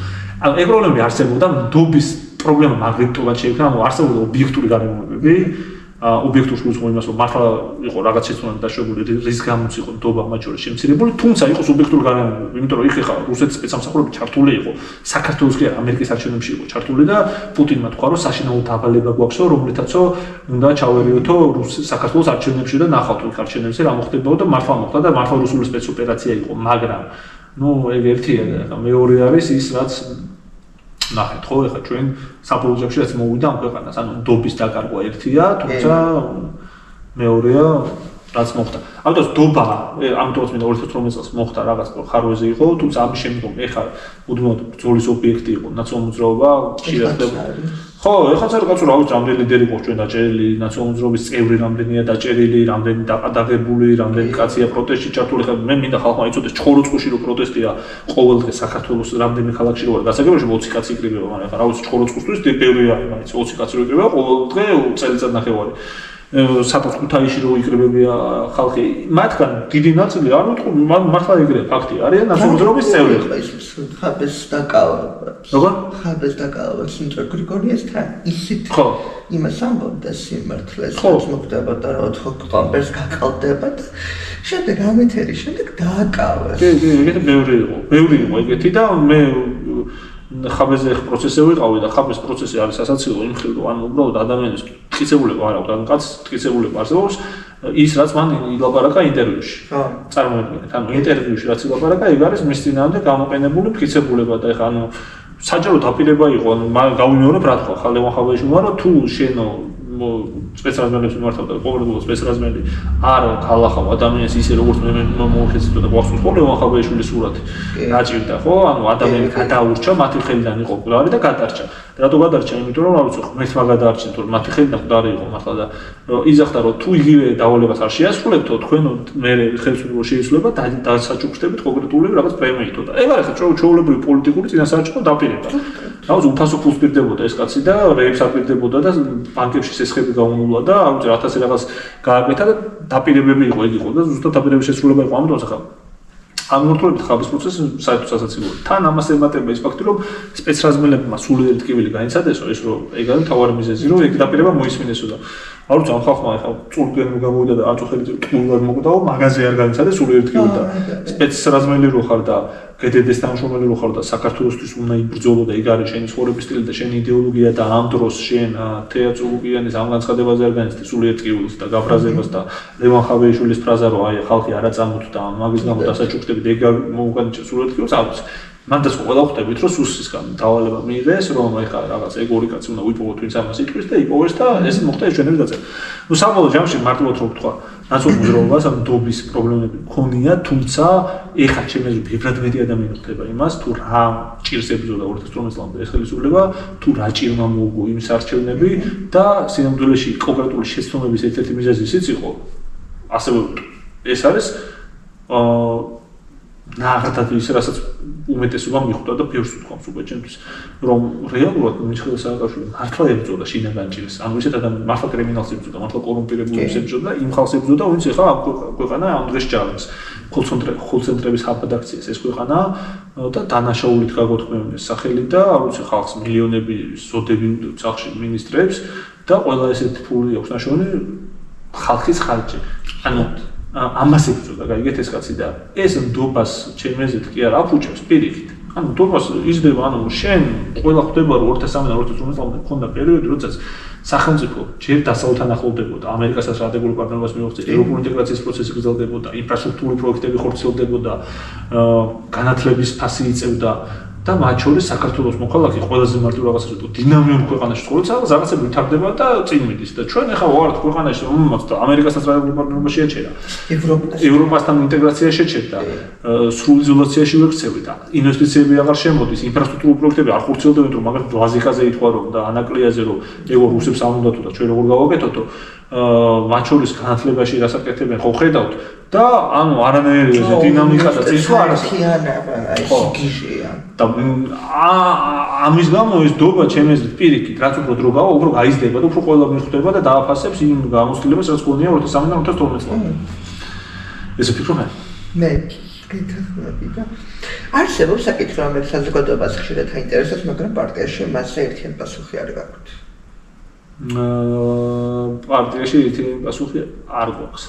ანუ ეგ პრობლემები არსებობდა ნდობის პრობლემა მაგრიტულად შეიქმნა, ანუ არსებობდა ობიექტური გარემოებები, ობიექტურ შემოწმო იმას, რომ მართლა იყო რაღაც შეცდომები დაშვებული, რის გამოც იყო ნდობა მათ შორის შემცირებული, თუმცა იყო ობიექტური გარემოებები, იმიტომ რომ იქ რუსეთის სპეცსამსახურები ჩართული იყო, საქართველოს კი არა, ამერიკის არჩევნებში იყო ჩართული და პუტინმა თქვა, რომ საშინაო დავალება გვაქვსო, რომლითაცო უნდა ჩავერიოთო საქართველოს არჩევნებში და ნახავთ იქ არჩევნებზე რა მოხდებოდა და მართლა მოხდა და მართლა რუსული სპეცოპერაცია იყო, მაგრამ ნუ ეგ ერთია და მეორე არის ის რაც ნახეთ ხო ეხლა ჩვენ საპროჟექტში რაც მოვიდა ამ ქვეყანას ანუ ნდობის დაკარგვა ერთია თუმცა მეორეა რაც მოხდა ამიტომ ნდობა ამიტომ მე 2018 წელს მოხდა რაღაც ხარვეზე იყო თუმცა ამის შემდგომ ეხლა უდმოდ ბრძოლის ობიექტი იყო ნაციონალურ მოძრაობა ხშირად ხო ეხლა საერთოდ რა ვიცი რამდენი ლიდერი ყავს ჩვენ დაჭერილი ნაციონალურ მოძრაობის წევრი რამდენია დაჭერილი რამდენი დაყადაღებული რამდენი კაცია პროტესტში ჩართული ხა მე მინდა ხალხმა იცოდეს ჩხოროწყუში რო პროტესტია ყოველდღე საქართველოს რამდენი ქალაქში რო არის გასაგებია 20 კაცი იკრიბება მაგრამ ეხლა რა ვიცი ჩხოროწყუშთვის ბევრია მაინც 20 კაცი რო იკრიბება ყოველდღე წელიწად ნახევარი სადაც ქუთაისში რო იკრიბებია ხალხი მათგან დიდი ნაწილი არ ვიტყვი მართლა ეგრეა ფაქტია არიან ნაციონალურ მოძრაობის წევრები ხაბეს დაკავება როგორ ხაბეს დაკავება სინდრო გრიგორიასთან ისიც ხო იმას ამბობდა სიმართლეს რაც მოხდებოდა რა 4 ოქტომბერს გაკალდება და შემდეგ ამეთერი შემდეგ დააკავეს კი ეგეთი ბევრი იყო ეგეთი და მე ხაბეზე პროცესი ვიყავი და ხაბეს პროცესი არის სასაცილო იმ ხილ რომ ანუ უბრალოდ ადამიანის ტკიცებულება არ აქვს ანუ კაც ტკიცებულება არსებობს ის რაც მან ილაპარაკა ინტერვიუში წარმოიდგინეთ ანუ ინტერვიუში რაც ილაპარაკა ეგ არის მის წინააღმდეგ გამოყენებული ტკიცებულება და ეხა ანუ საჯარო დაპირება იყო ანუ გავიმეორებ რა თქვა ხალევან ხაბეშვილმა რომ თუ შენო სპეცრაზმელებს მიმართავდა ყოველდღიურ სპეცრაზმელი არ გალახავ ადამიანს ისე როგორც მე მოუხეცდო და გვახსოვს ხო ლევან ხაბეიშვილის სურათი დაჭირდა ხო ანუ ადამიანი გადაურჩა მათი ხელიდან იყო მკვდარი და გადარჩა რატო გადარჩა იმიტომ რომ რა ვიცი ღმერთმა გადაარჩენ თუ მათი ხელიდან მკვდარი იყო მართლა და იზახდა რომ თუ იგივე დავალებას არ შეასრულებთო თქვენ მე ხელისუფლება შეიცვლება და საჭუქრთებით კონკრეტული რაღაც პრემიითო და ეგ არის ჩვეულებრივი პოლიტიკური წინასაარჩევნო დაპირება რა ვიცი უფასო ფულს პირდებოდა ეს კაცი და რეებს აპირდებოდა და ბანკებში სესხები გაუნულა და არ ვიცი 1000 რაღაც გააკეთა და დაპირებები იყო ეგ იყო და ზუსტად დაპირების შესრულება იყო ამიტომ ახლა ამ მორთულებით ხაბის პროცესი საერთოდ სასაცილოა თან ამას ემატება ის ფაქტი რომ სპეცრაზმელებმა სულიერი ტკივილი გაიცადესო ეს რომ ეგ არის მთავარი მიზეზი რომ ეგ დაპირება მოისმინესო და არ ვიცი ამ ხალხმა ახლა წურდგენი გამოვიდა და აწუხებით ტყუილად მოკვდაო მაგაზე არ გაიცადეს სულიერი ტკივილი და სპეცრაზმელი რო ხარ და გედედეს თანამშრომელი რო ხარ და საქართველოსთვის უნდა იბრძოლო და ეგ არის შენი ცხოვრების სტილი და შენი იდეოლოგია და ამ დროს შენ თეატრულიანის ამ განცხადებაზე არ განიცდი სულიერ ტკივილს და გაბრაზებას და ლევან ხაბეიშვილის ფრაზა რომ აი ხალხი არა წამოთ და მაგის გამო დასაჭუქრთებით ეგ მოუგანიჭე სულიერ ტკივილს არ ვიცი მანდაც ყველა ხვდებით რომ სუსისგან დავალება მიიღეს რომ ეხლა რაღაც ეგორი კაცი უნდა ვიპოვოთ ვინც ამას იტყვის და იპოვეს და ეს მოხდა ეს ჩვენები დაწერა. ნუ საბოლოო ჯამში მარტივად რომ ვთქვა ნაციონალურ მოძრაობას ამ ნდობის პრობლემები მქონია თუმცა ეხლა ჩემს ბევრად მეტი ადამიანი ხდება იმას თუ რა ჭირს ებრძოდა 2018 წლამდე ეს ხელისუფლება თუ რა ჭირმა მოუგო იმ არჩევნები და სინამდვილეში კონკრეტული შეცდომების ერთ-ერთი მიზეზი ისიც იყო ასევე ეს არის ნაღრად ის რასაც უმეტესობა მიხვდა და ბევრს ვთქვამს უკვე ჩემთვის რომ რეალურად მიხეილ სააკაშვილი მართლა ებრძოდა შინაგან ჭირს ანუ ისეთ ადამიანს მართლა კრიმინალს ებრძოდა მართლა კორუმპირებულებს ებრძოდა იმ ხალხს ებრძოდა ვინც ეხლა ამ ქვეყანა ამ დღეს ჭარბობს ხოლცენტრების ჰაბადაქციას ეს ქვეყანა და დანაშაულით გაგოთქმევინეს სახელი და არ ვიცი ხალხს მილიონები ზოდები უნდათ სახში მინისტრებს და ყველა ესეთი ფული აქვს ნაშოვნი ხალხის ხარჯი ანუ ამას ებრძოდა, გაიგეთ ეს კაცი და ეს ნდობას ჩემეზეთ კი არ აფუჭებს პირიქით. ანუ ნდობას იზრდება, ანუ შენ ყველა ხვდება რომ 2013-2018 წლამდე მქონდა პერიოდი, როდესაც სახელმწიფო ჯერ დასავლთან ახლოვდებოდა, ამერიკასაც სტრატეგიულ პარტნიორობას მიუღწევს, ევროპული ინტეგრაციის პროცესი გრძელდებოდა, ინფრასტრუქტურული პროექტები ხორციელდებოდა, განათლების ფასი იწევდა და მათ შორის საქართველოს მოქალაქე ყველაზე მარტივ რაღაცას ვიტყვი დინამიურ ქვეყანაში ცხოვრობს, რაღაცები ვითარდება და წინ მიდის და ჩვენ ახლა ვართ ქვეყანაში, რომელმაც ამერიკასაც რაიმე პარტნიორობა შეეჩერა. ევროპასთან ინტეგრაცია შეჩერდა, სრულ იზოლაციაში ვექცევი და ინვესტიციები აღარ შემოდის, ინფრასტრუქტურული პროექტები არ ხურციელდებიან, რომ მაგალითად ლაზიკაზე ითქვა რომ და ანაკლიაზე რომ ეგო რუსებს არ უნდათო და ჩვენ როგორ გავაკეთოთო, მათ შორის განათლებაში რასაკეთებენ ხო ხედავთ და ანუ არანაირი დინამიკა და წინსვლა არ და ამის გამო ეს დობა ჩემი აზრით პირიქით რაც უფრო დრო გავა უფრო გაიზრდება და უფრო ყველა მიხვდება და დააფასებს იმ გამოცდილებას რაც გქონია 2013-2012 წლამდე ესე ფიქრობ მე კითხები და არსებობს საკითხი რომელიც საზოგადოებას ხშირად აინტერესებს მაგრამ პარტიაში მასზე ერთიანი პასუხი არ გაქვთ პარტიაში ერთიანი პასუხი არ გვაქვს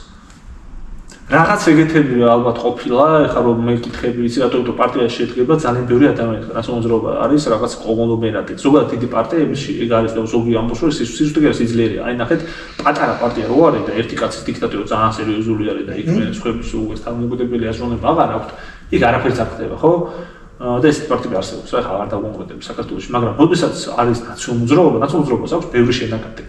რაღაც ეგეთები ალბათ ყოფილა, ეხლა რომ მე კითხები ვიცი, რატომ პარტიაში შედგება ძალიან ბევრი ადამიანი, რაც მოძრაობა არის რაღაც კონგლომერატი. ზოგადად დიდი პარტიებში ეგ არის და ზოგი ამბობს რომ სიზუსტე სიძლიერია. აი ნახეთ, პატარა პარტია რო არის და ერთი კაცის დიქტატურა ძალიან სერიოზული არის და იქ მე სხვების უგეს თანამდებობელი აზროვნება აღარ აქვს. იქ არაფერს არ ხდება, ხო? და ეს პარტია არსებობს, ახლა არ დავუკონკრეტებ საქართველოში, მაგრამ როდესაც არის ნაციონალ მოძრაობას აქვს ბევრი შენაკადი.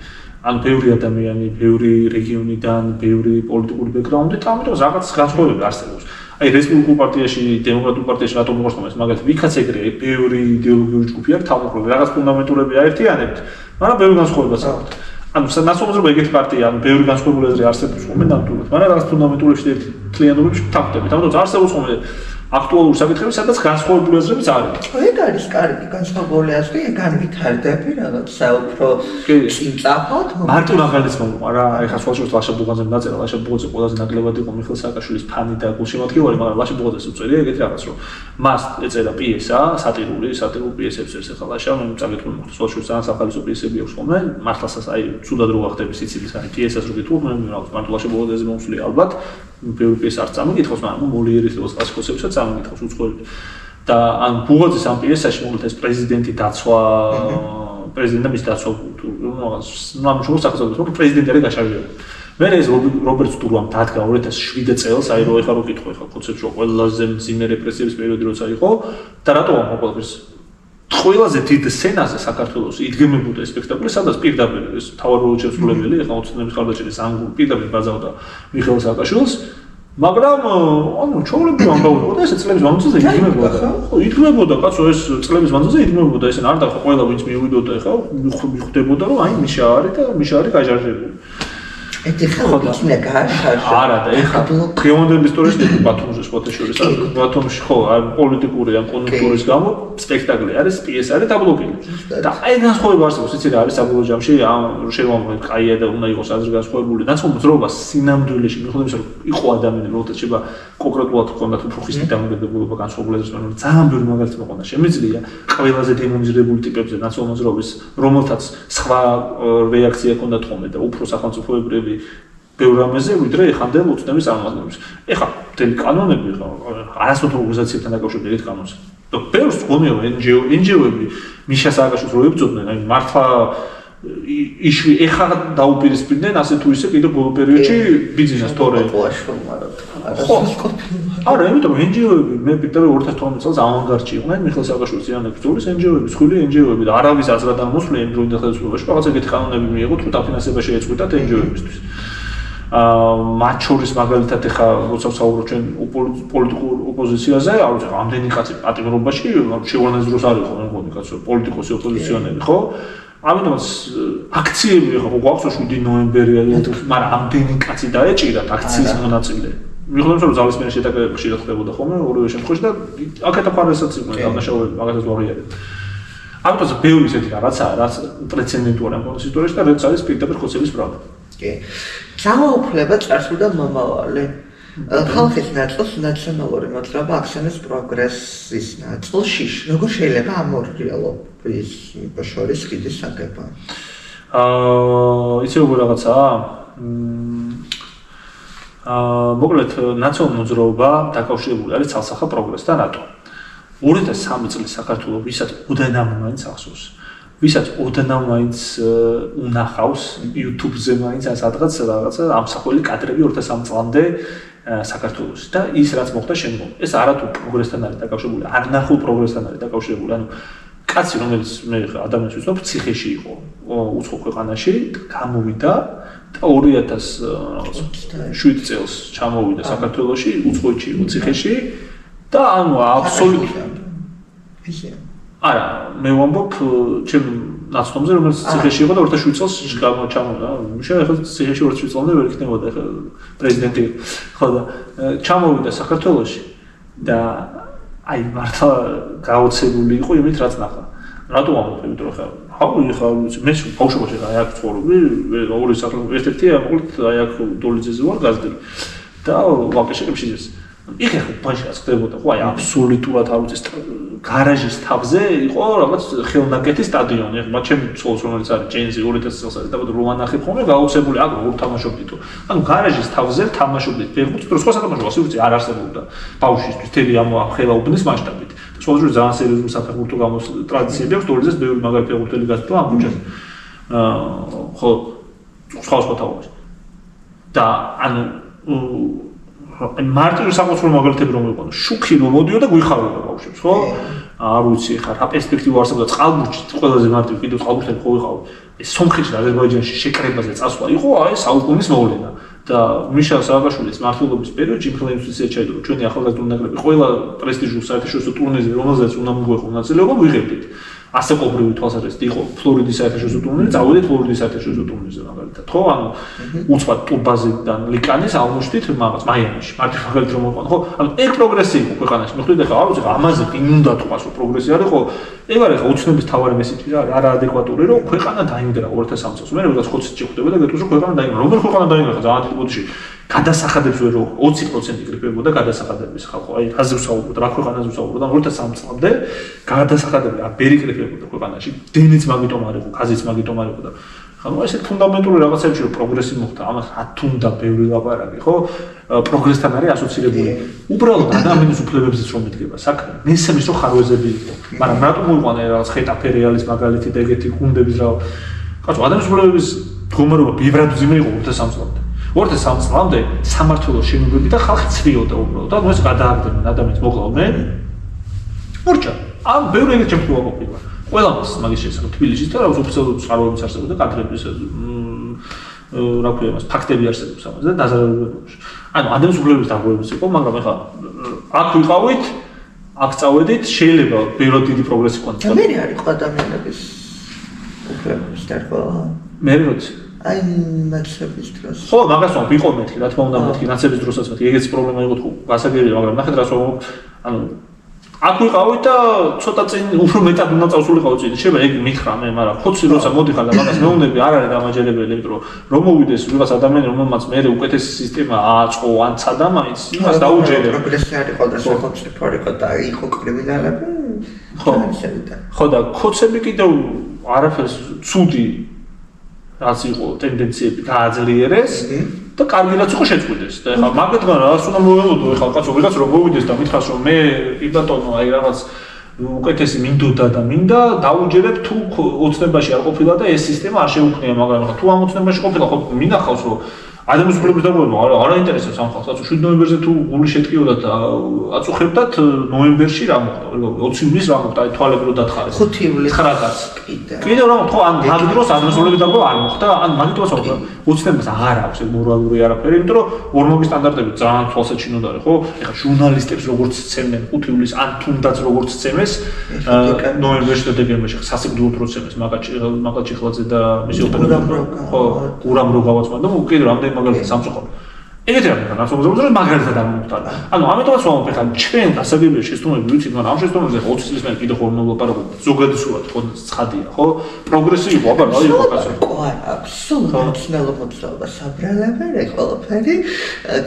ან ბევრი ადამიანი, ბევრი რეგიონიდან, ბევრი პოლიტიკური ბექგრაუნდით, ამიტომ რაღაც განსხვავებები არსებობს. აი რესპუბლიკურ პარტიაში, დემოკრატიულ პარტიაში რატომ მოხდა ეს მაგალითად ვიქაც ეგრე ბევრი იდეოლოგიური ჯგუფი აქვს თავმოყრილი, რაღაც ფუნდამენტურები აერთიანებთ, მაგრამ ბევრი განსხვავებაც აქვს. ანუ ნაციონალიზმი ეგეთი პარტია, ანუ ბევრი განსხვავებული აზრი არსებობს ხოლმე ნამდვილად, მაგრამ რაღაც ფუნდამენტურებში ერთი თლიანობებში ვთანხმდებით. ამიტომ არსებობს ხოლმე აქტუალური საკითხები, სადაც განსხვავებული აზრებიც არის. ეგ არის კარგი განსხვავებული აზრი, ეგ განვითარდები რაღაცა უფრო წინწახოთ. მარტო მაგალითს მომყვა რა, ეხლა სხვაშორის ლაშა ბუღაძე დაწერა, ლაშა ბუღაძე ყველაზე ნაკლებად იყო მიხეილ სააკაშვილის ფანი და გულშემატკივარი, მაგრამ ლაშა ბუღაძეს უწერია ეგეთი რაღაც, რომ მას ეწერა პიესა, სატირულ პიესებს ეს ეხლა ლაშა, მე წაგეთქვი მოხდა სხვაშორის ძალიან სახალისო პიესები აქვს ხოლმე, მართლაც აი ცუდად რო გახდები სიცილის აი პიესას რო გითხოთ, მე რაღაც მარტო ლაშა ბუღაძეზე მომსვლია ალბათ. ბევრი პიესა არ წამიგითხავს, მაგრამ მოლიერის ლოს კლასიკოსებსაც წამიგითხავს უცხოელი. და ან ბუღაძის ამ პიესაში მოკლედ ეს პრეზიდენტი დაცვა, პრეზიდენტი მის დაცვა თუ რაღაც ნამუშევრს სახელმწიფოს, რომ პრეზიდენტი არის გაშარժებული. მე ეს რობერტ სტურვამ დადგა 2007 წელს, აი რო ეხლა რო კითხო ეხლა კონცეფტს რომ ყველაზე მძიმე რეპრესიების პერიოდი როცა იყო და რატო ამ ყოველთვის ყველაზე დიდ სცენაზე საქართველოს იდგმებოდა ეს სპექტაკლი, სადაც პირდაპირ ეს თავად როლში შესრულებელი, ეხლა 20-ების ხარდაჭერის ანგულ პირდაპირ ბაზავდა მიხეილ სააკაშვილს, მაგრამ ანუ ჩაოლებრივ ამბავდა, ესე წლების მანძილზე იდგმებოდა. ხო, იდგმებოდა, კაცო, ეს წლების მანძილზე იდგმებოდა, ესე არ და ყველა ვინც მივიდოდა ეხლა მიხვდებოდა, რომ აი მიშა არის და მიშა არის გაჟარჟებული. ეხლა იქნა გააშარჟა. არა და ეხლა დღევანდელი ისტორიაში ბათუმში სპოტაშორის არის. ბათუმში ხო, აი პოლიტიკური ან კონjunქტურის გამო სპექტაკლი არის, პიესა არის დაბლოკილი. და აი განსხვავება არსებობს, იცი რა არის საბოლოო ჯამში, ამ შევამბობთ, კაია და უნდა იყოს აზრი განსხვავებული. ნაცნობ მოძრაობას სინამდვილეში მიხვდებს, რომ იყო ადამიანი, რომელთაც შეიძლება კონკრეტულად ჰქონდათ უფრო ხისტი დამოკიდებულება განსხვავებული აზრის მიმართ. ძალიან ბევრი მაგალითი მოყვანა შემიძლია ყველაზე დემონიზირებული ტიპებზე ნაცნობ მოძრაობის, რომელთაც სხვა რეაქცია ჰქონდათ ხოლმე და უფრო სახელმწიფოებრივი ბევრ რამეზე ვიდრე ეხანდელ უცნების წარმომადგენლებს. ეხლა მთელი კანონები ხო არასოდეს ორგანიზაციებთან დაკავშირებით ეგეთ კანონს. და ბევრს გონია რომ NGO-ები მიშა სააკაშვილს რო ებრძოდნენ, აი მართლა იშვი ეხლა დაუპირისპირდნენ ასე თუ ისე კიდევ ბოლო პერიოდში ბიზნეს თორე. არა, იმიტომ რომ NGO-ები მე პირდაპირ 2012 წელს ავანგარდში იყვნენ მიხეილ სააკაშვილის იანექსტურის NGO-ები, სხვილი NGO-ები და არავის აზრად არ მოსვლია იმ დროინდელ ხელისუფლებაში, რაღაც ეგეთი კანონები მიიღოთ, რომ დაფინანსება შეეწყვიტათ NGO-ებისთვის. მათ შორის მაგალითად ეხა როცა ვსაუბრობ ჩვენ პოლიტიკურ ოპოზიციაზე, არ ვიცი, ამდენი კაცი პატიმრობაში შეგვანაძ დროს არის ხო, მე მგონი კაცო, პოლიტიკოსი ოპოზიციონერი, ხო? ამიტომაც აქციები ხო გვაქვს 7 ნოემბერია, მაგრამ ამდენი კაცი დაეჭირათ აქციის მონაწილე. მიხვდებს რომ ძალისმიერ შეტაკებებში ხშირად ხდებოდა ხოლმე ორივე შემთხვევაში და აქეთ აფარესაც იყვნენ დანაშაულები, მაგათაც ვაღიარებ. ამიტომ ბევრი ისეთი რაღაცაა, რაც პრეცედენტური ამ ისტორიაში და რაც არის პირდაპირ ხოცების პრავა. კი. ძალაუფლება წარსულდა მომავალი. ხალხის ნაწილს ნაციონალური მოძრაობა აქციონის პროგრესის ნაწილში როგორ შეიძლება ამ ორ რეალობის შორის ხიდის აგება? იცი როგორ რაღაცაა? მოკლედ ნაციონალური მოძრაობა დაკავშირებული არის ცალსახა პროგრესთან რატო? 2003 წლის საქართველოს ვისაც უდანამ მაინც ახსოვს. ვისაც ოდნავ მაინც უნახავს YouTube-ზე მაინც რაღაცა ამსახველი კადრები 2003 წლამდე საქართველოს და ის რაც მოხდა შემდგომ. ეს არათუ პროგრესთან არის დაკავშირებული, არ ნახულ პროგრესთან არის დაკავშირებული. ანუ კაცი რომელიც მე ადამიანს ვიცნობ, ციხეში იყო უცხო ქვეყანაში, გამოვიდა და 2007 წელს ჩამოვიდა საქართველოში, უცხოეთში იყო ციხეში და ანუ აბსოლუტურად არა, მე ვამბობ ჩემ ნაცნობზე რომელიც ციხეში იყო და 2007 წელს ჩამოვიდა. შეიძლება ახლა ციხეში 2007 წლამდე ვერ იქნებოდა ახლა პრეზიდენტი. ხო და ჩამოვიდა საქართველოში და აი მართლა გაოცებული იყო იმით რაც ნახა. რატო ამბობ, იმიტომ რომ ხა მე ბავშვობაში აი აქ ცხოვრობდი, ორი სახლი ერთ-ერთია, მოკლედ აი აქ დოლიძეზე ვარ გაზრდილი. და ვაკეშეკებში ძეს. იქ ახლა ბაშა ხდებოდა, ხო აი აბსოლუტურად არ უწეს გარაჟის თავზე იყო რაღაც ხელნაკეთი სტადიონი. ახლა ჩემი ცოლს რომელიც არის ჯენზი 2000 წელს არის და რომანახებ ხოლმე გაუცებული აქ როგორ თამაშობდით. ანუ გარაჟის თავზე თამაშობდით ფეხბურთს, თუ სხვა სათამაშო ასეთი არ არსებობდა. ბავშვისთვის თელი ამ ხელაუბნის მასშტაბით. სხვადასხვა ძალიან სერიოზული საფეხბურთო ტრადიციები აქვს, დოლიძეს ბევრი მაგარი ფეხბურთელი გასწრა ამ ქუჩაზე. ხო სხვა თაობას. და ანუ მარტივი საკუთრივ მაგალითები რომ ვიყო, შუქი რომ მოდიოდა და გვიხარებოდა ბავშვებს, ხო? არ ვიცი ხა რა პერსპექტივა არსებობდა წყალბურთში, ყველაზე მარტივი კიდევ წყალბურთები ხო ვიყავ. ეს სომხეთში აზერბაიჯანში შეკრებაზე წასვლა იყო, აი საუკუნის მოვლენა. და მიშელ სააკაშვილის მმართველობის პერიოდში ინფლუენსია ჩაიდო. ჩვენი ახალგაზრდა ნაკრები ყველა პრესტიჟულ საერთაშორისო ტურნირზე, რომელზეც უნდა მოგვეყო მონაწილეობა, ვიღებდით. ასე ყოფილი თვალსაზრისით იყო ფლორიდის საერთაშორისო ტურნირი, წავედით ფლორიდის საერთაშორისო ტურნირზე მაგალითად. ხო, ანუ უცბად ტურბაზიდან ლიკანის აღმოჩნდით მაგას მაიამიში. მარტივ მაგალითად რომ მოყვანო, ხო? ანუ ეგ პროგრესი იყო ქვეყანაში. მიხვდით ახლა არ ვიცი, ამაზე უნდა თქვას, რომ პროგრესი არის, ხო? ეგ არის ხო უცნობის თავარი მესიჯი რა, არაადეკვატური, რომ ქვეყანა დაინგრა 2003 წელს. მე რაღაც ხოცით შეხვდება და გეტყვის რომ ქვეყანა დაინგრა. რომელი ქვეყანა დაინგრა ძალიან დიდ ბოდიში. გადასახადებს ვერ 20% იკრიფებოდა გადასახადების ხალხო. აი, რაზე ვსაუბრობ, რა ქვეყანაზე ვსაუბრობ და 2003 წლამდე გადასახადები ვერ იკრიფებოდა ქვეყანაში. დენიც მაგიტომ არ იყო, გაზიც მაგიტომ არ იყო და ანუ ესეთ ფუნდამენტური რაღაცებში რომ პროგრესი მოხდა, ამას რა თუნდა ბევრი ლაპარაკი, ხო? პროგრესთან არის ასოცირებული. უბრალოდ ადამიანის უფლებებზეც რომ მიდგება საქმე, მესამის რომ ხარვეზები იყო. მაგრამ რატომ მოიყვანა რაღაც ხეტაფე რეალის მაგალითი და ეგეთი გუნდების რა. კაცო, ადამიანის უფლებების მდგომარეობა ბევრად ძიმე იყო 2003 წლამდე. 2003 წლამდე სამართლოს შენობები და ხალხი ცრიოდა უბრალოდ. და ეს გადააგდებენ ადამიანს მოკლავდნენ. მორჩა, ამ ბევრი ეგეთ შემთხვევა ყოფილა. ყველამას მაგის შესახებ თბილისში და რაღაც ოფიციალური წყაროებიც არსებობდა კადრების რა ქვია მას ფაქტები არსებობს ამაზე და დაზარალებებში. ანუ ადამიანის უფლებების დარღვევებიც იყო, მაგრამ ეხლა აქ ვიყავით, აქ წავედით, შეიძლება ბევრად დიდი პროგრესი ყო. და მე არ იყო ადამიანების უფლებების დარღვევა. მე როცა აი ნაცების დროს. ხო, მაგას ვიყო მეთქი, რა თქმა უნდა მეთქი, ნაცების დროსაც მეთქი. ეგეც პრობლემა იყო თუ გასაგებია, მაგრამ ნახეთ რას ვამბობ, ანუ აქ ვიყავით და ცოტა წინ უფრო მეტად უნდა წავსულიყავ წინ. შეიძლება ეგ მითხრა მე, მაგრამ ხოცი როცა მოდიხარ და მაგას მეუბნები არ არის დამაჯერებელი, იმიტომ რომ მომოვიდეს ვიღაც ადამიანი, რომელმაც მე უკეთესი სისტემა ააწყო, ან ცადა მაინც იმას დაუჯერებ. პროგრესი არ იყო და სახელმწიფო არ იყო და იყო კრიმინალები. ხო და ხოცები კიდევ არაფერს ცუდი რაც იყო ტენდენციები გააძლიერეს და კარგი რაც იყო შეწყვიტეს. და ეხლა მაგეთგან რას უნდა მოველოდო, ეხლა კაცო ვიღაც რომ მოვიდეს და მითხრას რომ მე პიბატონო აი რაღაც უკეთესი მინდოდა და მინდა დაუჯერებ თუ ოცნებაში არ ყოფილა და ეს სისტემა არ შეუქმნია, მაგრამ თუ ამ ოცნებაში ყოფილა ხო მინახავს რომ ადამიანის უფლებების დარღვევა არ აინტერესებს ამ ხალხს. 7 ნოემბერზე თუ გული შეტყიოდათ და აწუხებდათ ნოემბერში რა მოხდა? 20 ივლისს რა მოხდა? აი თვალები რო დათხარეს. 5 ივლისს 9 კაც. კიდევ რა ხო ან მაგ დროს ადამიანის უფლებების დარღვევა არ მოხდა? ან მაგიტომაც ვთქვა, ოცნებას აღარ აქვს ეგ მორალური არაფერი, იმიტომ რომ ორმოვის სტანდარტები ძალიან თვალსაჩინოდ არის, ხო? ეხლა ჟურნალისტებს როგორც ცემენ 5 ივლისს ან თუნდაც როგორც ცემეს ნოემბერში და დეკემბერში სასიკვდილოდ რო ცემეს მაგალ ჩიხლაძე და მისი ოპერატორი. ხო, გურამ რო გავაცმა და კიდევ რამდენი მაგალითად სამწუხარო. ეგეთი რამე განსაკუთრებით რომ მაგალითად არ მომხდარა. ანუ ამიტომაც ვამბობ ახლა ჩვენ გასაგებია შეცდომები ვიცით, მაგრამ ამ შეცდომებზე 20 წლის მერე კიდევ ხომ ვლაპარაკობთ. ზოგადად ხო ცხადია, ხო? პროგრესი იყო, აბა რა იყო კაცო? აბსოლუტურად ცნელობოწობა საბრალები, ყველაფერი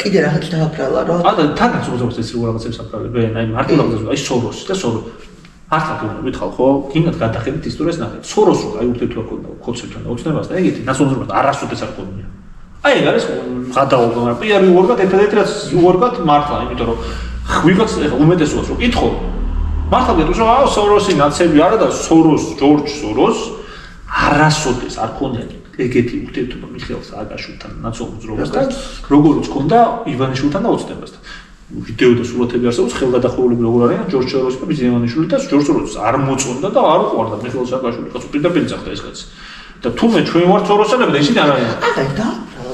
კიდე რაღაც დააბრალა რომ ანუ თანაც უზოგს ეს რაღაცებს აკრავებენ, აი მარტო რაღაცა, აი სოროსი და სორო. მართლა გითხარ ხო? კიდევ გადახედით ისტორიას ნახეთ. სოროს რო აი ურთიერთობა ქონდა ხოცებთან და ოცნებას და ეგეთი ნაცნობად არასოდეს არ ქონია. აი ეგ არის გადაობა, მაგრამ პიარი უორგად ერთადერთი რაც უორგად მართლა, იმიტომ რომ ვიღაც უმეტესობას რო კითხო, მართლა გეტყვის რომ აუ სოროსი ნაცები არა და სოროს, ჯორჯ სოროს არასოდეს არ ქონია ეგეთი ურთიერთობა მიხეილ სააკაშვილთან ნაცნობ მოძრაობასთან, როგორც ქონდა ივანიშვილთან და ოცნებასთან. ვიდეო და სურათები არსებობს ხელგადახურებული როგორ არიან ჯორჯ სოროსი და ბიზნეს ივანიშვილი და ჯორჯ სოროსი არ მოწონდა და არ უყვარდა მიხეილ სააკაშვილი კაცო პირდაპირ ძახდა ეს კაცი. და თუმე ჩვენ ვართ სოროსელები და ისინი არ არიან. აი და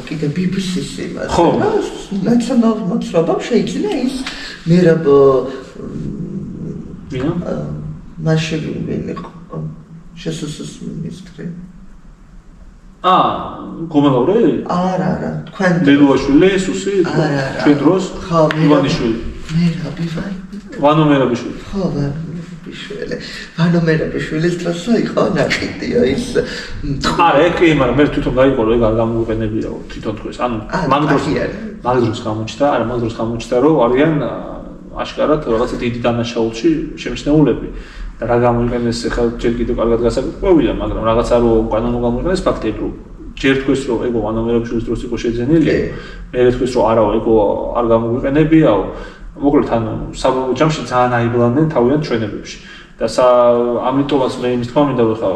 კიდე BBC-ს იმას. ხო. ნაციონალურ მოძრაობამ შეიძლება ის მერაბ ვინა? მაშინ ვინ იყო? შესუსის მინისტრი. გომელაური? არა, თქვენ ლელუაშვილი, სუსი, ჩვენ დროს ივანიშვილი. ვანო მერაბიშვილი. ხო, მერაბიშვილი. ვანო მერაბიშვილის დროს იყო ნაკიდია ის. არა, ეგ კი, მაგრამ მე თვითონ გაიყორო, ეგ არ გამოვიყენებია თვითონ თქვენს. ანუ მაგ დროს გამოჩნდა, არა, მაგ დროს გამოჩნდა, რომ არიან აშკარად რაღაცა დიდი დანაშაულში შემჩნეულები. და რა გამოიყენეს ახლა ჯერ კიდევ კარგად გასაკვირვებია, მაგრამ რაღაცა რომ კანონო გამოიყენეს ფაქტები რომ ჯერ თქვენს რომ ეგო ვანომერაბიშვილის დროს იყო შეძენილი, მერე თქვენს რომ არაო ეგო არ გამოიყენებიაო. მოკლედ ანუ საბოლოო ჯამში ძალიან აიბლავდნენ თავიანთ ჩვენებებში. და ამიტომაც მე იმის თქმა მინდა რომ ხა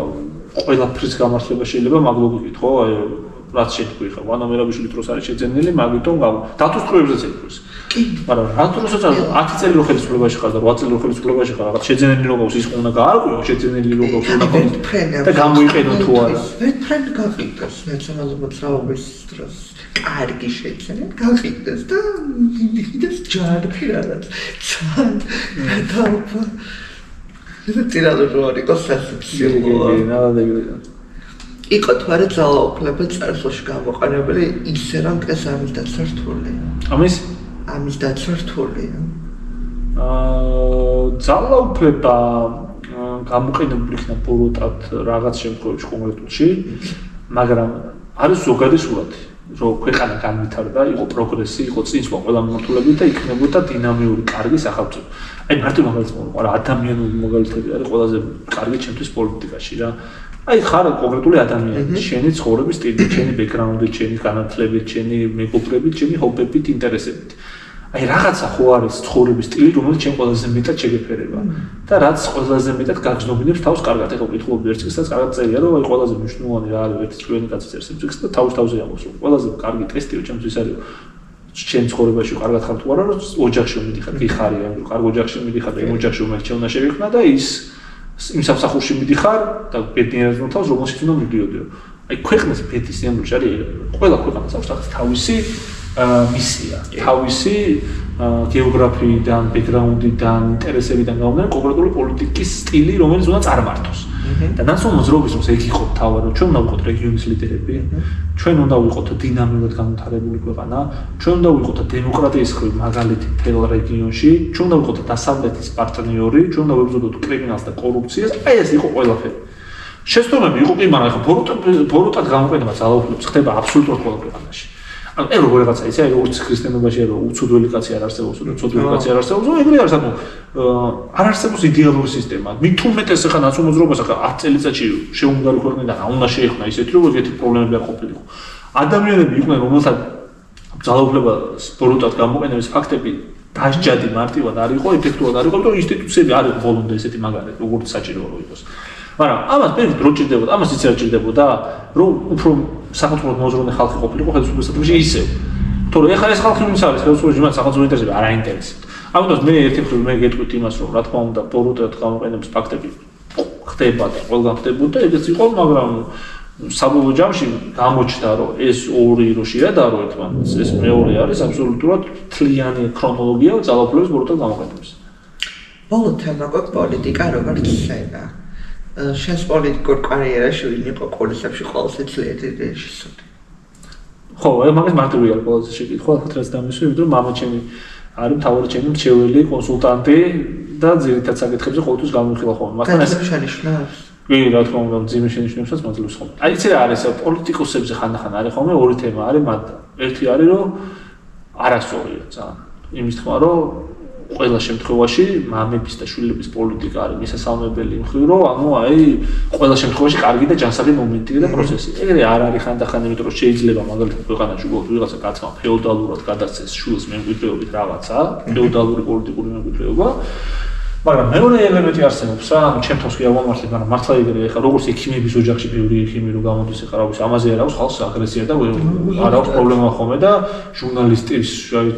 ყველაფრის გამართლება შეიძლება მაგ ლოგიკით, ხო? აი რაც შეთქვი ხა ვანომერაბიშვილის დროს არის შეძენილი, მაგიტომ დათოს თხრობებზეც ეკვრეს. კი, მაგრამ რა თქოსაც 10 წელი რო ხელისუფლებაში ხარ და 8 წელი რო ხელისუფლებაში ხარ, რაღაც შეძენილი ლოგოს ის უნდა გაარკვიო, შეძენილი ლოგოს უნდა გაყიდო და გამოიყენო თუ არა. ვერაფერ გაყიდოს ნაციონალურ მოძრაობის დროს. კარგი შეძენა, გაყიდოს და დიდას ჯარფი რაღაც. დაუფა. ეს ტირალოჟოარი კონსტიტუციური. იყო თუ არა ძალაუფლება წარსულში გამოყენებული ისე რომ ეს ამის დაცვა რთულია. ამის დაცვა რთულია. ძალაუფლება გამოყენებული იქნა ბოროტად რაღაც შემთხვევებში კონკრეტულში, მაგრამ არის ზოგადი სურათი, რომ ქვეყანა განვითარდა, იყო პროგრესი, იყო წინსვლა ყველა მიმართულებით და იქნებოდა დინამიური, კარგი სახელმწიფო. აი მარტო მაგალითად მოყვა რა ადამიანური მაგალითები არის ყველაზე კარგი ჩემთვის პოლიტიკაში რა. აი ხარ კონკრეტული ადამიანი, შენი ცხოვრების სტილი, შენი ბექგრაუნდი, შენი განათლებით, შენი მეგობრებით, შენი ჰობებით, ინტერესებით. აი რაღაცა ხო არის ცხოვრების სტილი, რომელიც ჩემ ყველაზე მეტად შეგეფერება და რაც ყველაზე მეტად გაგზნობინებს თავს კარგად. ეხლა ვკითხულობ ერთ წიგნსაც, კარგად წერია, რომ აი ყველაზე მნიშვნელოვანი რა არის ერთ წვენი კაცი წერს წიგნს და თავზე ამბობს, რომ ყველაზე კარგი ტესტი ჩემთვის არის შენ ცხოვრებაში კარგად ხარ თუ არა, რომ ოჯახში მიდიხარ, კი ხარია, რომ კარგ ოჯახში მიდიხარ და იმ ოჯახში რომელიც შენ უნდა შევიქმნა და ის იმ სამსახურში მიდიხარ და ბედნიერად მოთავს, რომელშიც უნდა მიდიოდიო. აი ქვეყნის ბედის სიამოვნებაში არის ყველა ქვეყანას აქვს რაღაც თავისი მისია, თავისი გეოგრაფიიდან, ბექგრაუნდიდან, ინტერესებიდან გამომდინარე კონკრეტული პოლიტიკის სტილი, რომელიც უნდა წარმართოს. და ნაცნობ მოძრაობის დროს ეგ იყო თავი, რომ ჩვენ უნდა ვიყოთ რეგიონის ლიდერები, ჩვენ უნდა ვიყოთ დინამიურად განვითარებული ქვეყანა, ჩვენ უნდა ვიყოთ დემოკრატიის ხრივ მაგალითი მთელ რეგიონში, ჩვენ უნდა ვიყოთ დასავლეთის პარტნიორი, ჩვენ უნდა ვებრძოლოთ კრიმინალს და კორუფციას, აი ეს იყო ყველაფერი. შეცდომები იყო კი, მაგრამ ახლა ბოროტად გამოყენება ძალაუფლებას ხდება აბსოლუტურად ყველა ქვეყანაში. ანუ როგორ რაღაცა ისე აი როგორც ქრისტიანობაში რომ უცოდველი კაცი არ არსებობს, რომ ცოდველი კაცი არ არსებობს, ეგრე არის, ანუ არ არსებობს იდეალური სისტემა. მით უმეტეს ახლა ნაცნობ მოძრაობას ახლა 10 წელიწადში შეუმდგარი ქვეყნიდან უნდა შეეხნა ისეთი რომ ეგეთი პრობლემები არ ყოფილიყო. ადამიანები იყვნენ, რომელსაც ძალაუფლებას ბოროტად გამოყენების ფაქტები დასჯადი მარტივად არ იყო, ეფექტურად არ იყო, იმიტომ რომ ინსტიტუციები არ იყო ბოლომდე ესეთი მაგალითად, როგორც საჭირო იყოს. მაგრამ ამას პერიოდ რო ჭირდებოდა, ამას იცი არ ჭირდებოდა, რომ უფრო საქართველოს მოზრუნე ხალხი ყოფილიყო ხელისუფლებაში ისევ. თორე ახლა ეს ხალხი ვინც არის ხელისუფლებაში, მათ სახელმწიფო ინტერესები არ აინტერესებთ. ამიტომ მე ერთი მხრივ მე გეტყვით იმას, რომ რა თქმა უნდა ბოროტად გამოყენების ფაქტები ხდება და ყველგან ხდებოდა, ეგეც იყო, მაგრამ საბოლოო ჯამში გამოჩნდა, რომ ეს ორი რო შეადარო ერთმანეთს, ეს მეორე არის აბსოლუტურად თლიანი ქრონოლოგია ძალაუფლების ბოროტად გამოყენების. ბოლო თემა გვაქვს პოლიტიკა როგორც შენა. შენს პოლიტიკურ კარიერაში ვინ იყო პოლიციაში ყველაზე ძლიერი რეჟისორი? ხო, მაგას მარტივი არ ყველაზე შეკითხვა, ხათრაც დამისვი, იმიტომ რომ მამა ჩემი არის მთავარი ჩემი მრჩეველი კონსულტანტი და ძირითად საკითხებზე ყოველთვის გამოვიხილავ ხოლმე. მაგრამ ეს შენიშნავს? კი, რა თქმა უნდა, ძიმე შენიშნებსაც მაძლევს ხოლმე. აი ეს რა არის, პოლიტიკოსებზე ხანდახან არის ხოლმე ორი თემა არის, მაგრამ ერთი არის რომ არასწორია ძალიან. იმის თქმა რომ ყველა შემთხვევაში მამების და შვილების პოლიტიკა არის მისასალმებელი მხრივ, რომ ანუ აი ყველა შემთხვევაში კარგი და ჯანსაღი მომენტია და პროცესი. ეგრე არ არის ხანდახან, იმიტომ რომ შეიძლება მაგალითად ქვეყანაში უბრალოდ ვიღაცა კაცმა ფეოდალურად გადასცეს შვილს მემკვიდრეობით რაღაცა, ფეოდალური პოლიტიკური მემკვიდრეობა მაგრამ მეორე ელემენტი არსებობს რა, ანუ ჩემ თავს კი ავამართლებ, მაგრამ მართლა იგივე ხა როგორც ექიმების ოჯახში ბევრი ექიმი რო გამოდის ხა რა ვიცი, ამაზე არ აქვს ხალხს აგრესია და არ აქვს პრობლემა ხოლმე და ჟურნალისტის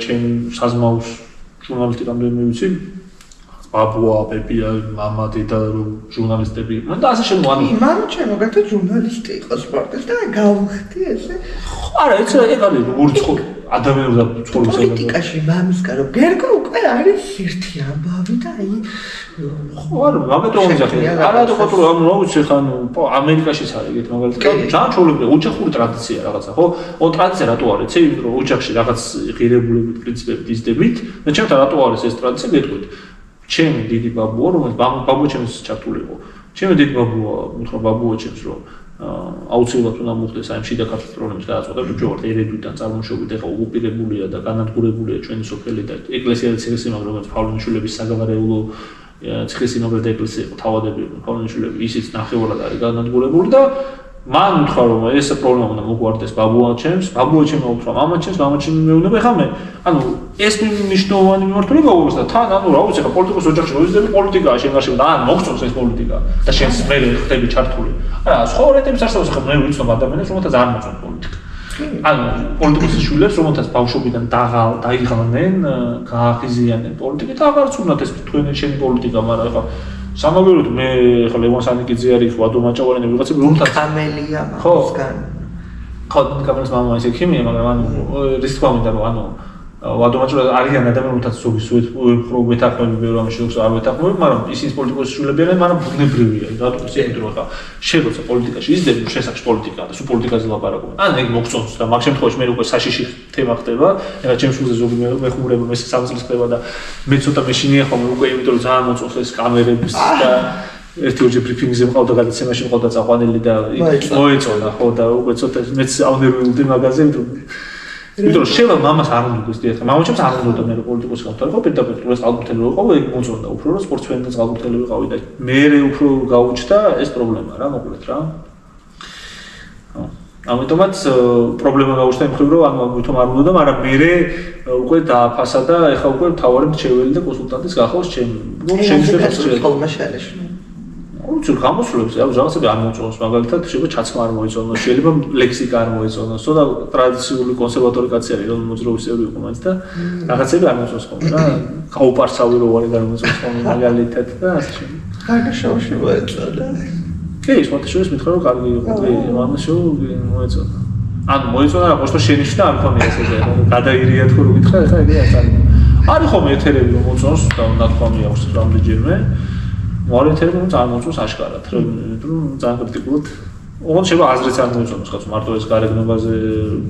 ჩემ საზმაოს ჟურნალისტი რამდენიმე ვიცი ბაბუა, ბებია, მამა, დედა ჟურნალისტები. მან და ასე შემო ანუ მამა ჩემო გაკეთე ჟურნალისტი იყო სპორტის და გავხდი ესე. არა, ეს ეგ არის როგორ ადამიანებდა ცხოვრობს პოლიტიკაში მამისკენ რომ გერგო უკვე არის ერთი ამბავი და აი ხო არა, მაგათო ვიზახე. არა თუ ხოთრო ამ რა ვიცი ხან ამერიკაშიც არის ეგეთ მაგალითად. ძალიან ჩვეულებრივი ოჯახური ტრადიცია რაღაცა, ხო? ო ტრადიცია რატო არის? იცი, იმიტომ რომ ოჯახში რაღაც ღირებულებით, პრინციპებით იზრდებით და ჩემთან რატო არის ეს ტრადიცია გეტყვით. ჩემი დიდი ბაბუა, რომელიც ბაბუა ჩემს ჩართული იყო. ჩემი დიდი ბაბუა, უთხრა ბაბუა ჩემს რომ აუცილებლად უნდა მოხდეს აი შიდა ქართლის პრობლემის გადაწყვეტა, თუ ჯერ ერედვიდან წარმოშობით ეხა ოკუპირებულია და განადგურებულია ჩვენი სოფელი და ეკლესია და ციხესიმაგრე, რომელიც ფავლენიშვილების საგავარეულო ციხესიმაგრე და ეკლესია იყო თავადები, ფავლენიშვილები ისიც ნახევრად არის განადგურებული და მან უთხრა რომ ეს პრობლემა უნდა მოგვარდეს ბაბუა ჩემს უთხრა მამა ჩემს მეუბნება ხა მე ანუ ეს მნიშვნელოვანი მიმართულება აქვს და თან ანუ რა ვიცი ხა პოლიტიკოს ოჯახში მოიზრდები პოლიტიკაა შენ გარშემო და ან მოგწონს ეს პოლიტიკა და შენს მე ხდები ჩართული არა სხვა ორიენტების არსებობს ხა მე ვიცნობ ადამიანებს რომელთაც არ მოწონს პოლიტიკა ანუ პოლიტიკოსის შვილებს რომელთაც ბავშვობიდან დაიღალნენ გააღიზიანენ პოლიტიკით აღარც უნდათ ეს თქვენი პოლიტიკა მაგრამ ხა სამაგიეროდ მე ხა ლევან სანიკიძე არის ვადო მაჭავარიანი ვიღაცები რომელთაც კამელია მაგისგან ხო კამელის მამა ის ექიმია მაგრამ ანუ რის თქმა უნდა რომ ანუ ვადო მაჭავარიანი არიან ადამიანები რომელთაც ზოგი უფრო მეთანხმები ბევრი ამ შეუძლებს არ მეთანხმები მაგრამ ისინი პოლიტიკოსის შვილები არიან მაგრამ ბუნებრივია რატომ ისე რომ ხა შეგოცა პოლიტიკაში ისდები შესაძლოა პოლიტიკა და სულ პოლიტიკაზე ლაპარაკობენ ან ეგ მოგწონს და მაგ შემთხვევაში მე უკვე საშიში თემა ხდება ეხლა ჩემს შულზე ზოგი მეხმურება მე სამწლის ხდება და მე ცოტა მეშინია ხომ უკვე იმიტომ რომ ძალიან მოწონს ეს კამერების და ერთი ოჯი ბრიფინგზე მყავდა გადაცემაში მყავდა წაყვანილი და მოეწონა ხო და უკვე ცოტა მეც აუნერვიულდი მაგაზე იმიტომ რომ შევა მამას არ უნდა გესდია ხა მამა ჩემს არ უნდა მე პოლიტიკოსი გავთვალე ხო პირდაპირ ეს ალბათელი რო ყავ ეგ მოწონდა უფრო რომ სპორტსმენიც ალბათელი ვიყავი და მე უფრო გაუჩნდა ეს პრობლემა რა მოკლედ რა ამიტომაც პრობლემა გაუჩნდა იმ ხრივ რომ ანუ ვითომ არ უნდა და მაგრამ მე უკვე დააფასა და ეხა უკვე მთავარი მრჩეველი და კონსულტანტის გახავს ჩემი შეიძლება ხოლმე შეეშინო უცებ გამოსვლებს რაღაცები არ მოწონს მაგალითად შეიძლება ჩაცმა არ მოეწონოს შეიძლება ლექსიკა არ მოეწონოს და ტრადიციული კონსერვატორი კაცი არის რომ მოძრაობის წევრი იყო მაინც და რაღაცები არ მოწონს ხოლმე რა გაუპარსავი რო არის და არ მოწონს ხოლმე მაგალითად და ასე შემდეგ კარგი შოუში მოეწონა კი ის მოთხოვს მითხრა რომ კარგი იყო კი მან შოუ მოეწონა ან მოეწონა რა პოსტო შენიშნა არ მქონია ესე გადაირია თქო რომ გითხრა ეხა ეგრე არის ხოლმე ეთერები რომ მოწონს და ნათქვამი აქვს რამდენჯერმე მორეთერები რომ წარმოწოს აშკარად რომ ძალიან კრიტიკულად ოღონდ შეიძლება აზრიც არ მოიწონოს ხაც მარტო ეს გარეგნობაზე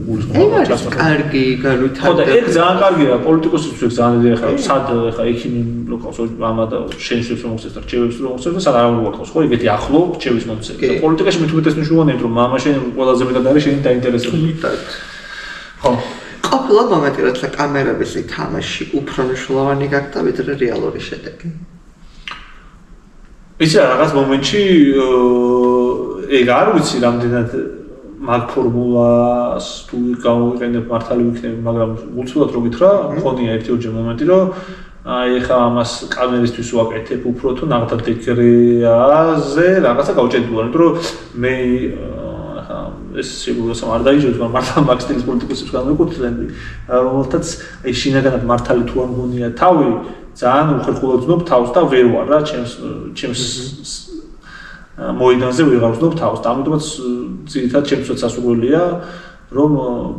გულისხმობა ჩასწრა კარგი გავითარდა ხო და ეგ ძალიან კარგია პოლიტიკოსისთვის ძალიან დიდი ხა სად ხა ექიმი ლოკალს მამა და შენიშნებს რომ მოხდეს და რჩევებს რომ მოხდეს და სად არ მოხდეს ხო ეგეთი ახლო რჩევის მომცემი და პოლიტიკაში მით უმეტეს მნიშვნელოვანია რომ მამა შენ ყველაზე მეტად არის შენი დაინტერესებული ხო ყოფილა მომენტი როცა კამერების თამაში უფრო მნიშვნელოვანი გახდა ვიდრე რეალური შედეგი იცი რაღაც მომენტში ეგ არ ვიცი რამდენად მაგ ფორმულას თუ გავიყენებ მართალი ვიქნები მაგრამ უცბად რო გითხრა მქონია ერთი მომენტი რომ აი ხა ამას კამერისთვის ვაკეთებ უფრო თუ ნახტადეკრეაზე რაღაცა გავჭედილი ვარ იმიტომ რომ მე ეს სიგუროა არ დაიჯერებს მაგრამ მართლა მაგ სტილის პოლიტიკოსებს განვეკუთვნები რომელთაც აი შინაგანად მართალი თუ არ მგონია თავი ძალიან უხერხულად ვზნობ თავს და ვერ ვარ რა ჩემს მოედანზე ვეღარ ვზნობ თავს და ამიტომაც ძირითადად ჩემსაც სასურველია რომ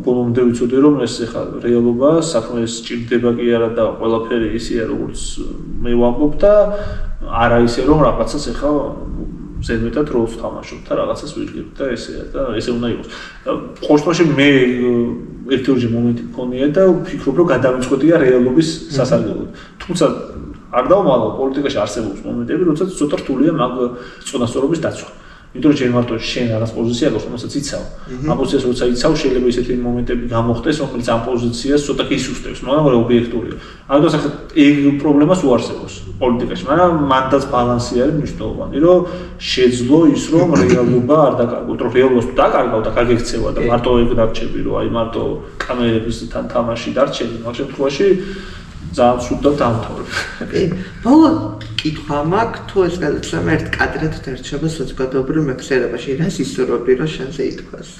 ბოლომდე ვიცოდე რომ ეს ეხა რეალობა საქმე სჭირდება კი არა და ყველაფერი ისეა როგორც მე ვამბობ და არა ისე რომ რაღაცას ეხა ზედმეტად როლს თამაშობ და რაღაცას ვიდგებ და ესეა და ესე უნდა იყოს ყოველთვის მე ერთი მომენტი მქონია და ვფიქრობ რომ გადავწყვეტია რეალობის სასარგებლოდ თუმცა არ დავმალავ პოლიტიკაში არსებობს მომენტები როდესაც ცოტა რთულია მაგ წონასწორობის დაცვა იმიტომ რომ ჯერ მარტო შენ რაღაც პოზიცია გაქვს რომელსაც იცავ ამ პოზიციას როცა იცავ შეიძლება ისეთი მომენტები გამოხდეს რომელიც ამ პოზიციას ცოტა კი ისუსტებს მაგრამ ობიექტურია ამიტომ ახლა ეგ პრობლემას უარსებობს პოლიტიკაში მაგრამ მანდაც ბალანსი არის მნიშვნელოვანი რომ შეძლო ის რომ რეალობა არ დაკარგოთ რომ რეალობას თუ დაკარგავ და გაგექცევა და მარტო ეგ დარჩები რომ აი მარტო კამერების თან თამაში დარჩები მაგ შემთხვევაში ძალიან სრულად დაამთავრებ. ბოლო კითხვა მაქვს, თუ ეს გადაცემა ერთ კადრად დარჩება საზოგადოებრივ მეხსიერებაში, რას ისურვებდი, რომ შენზე ითქვას?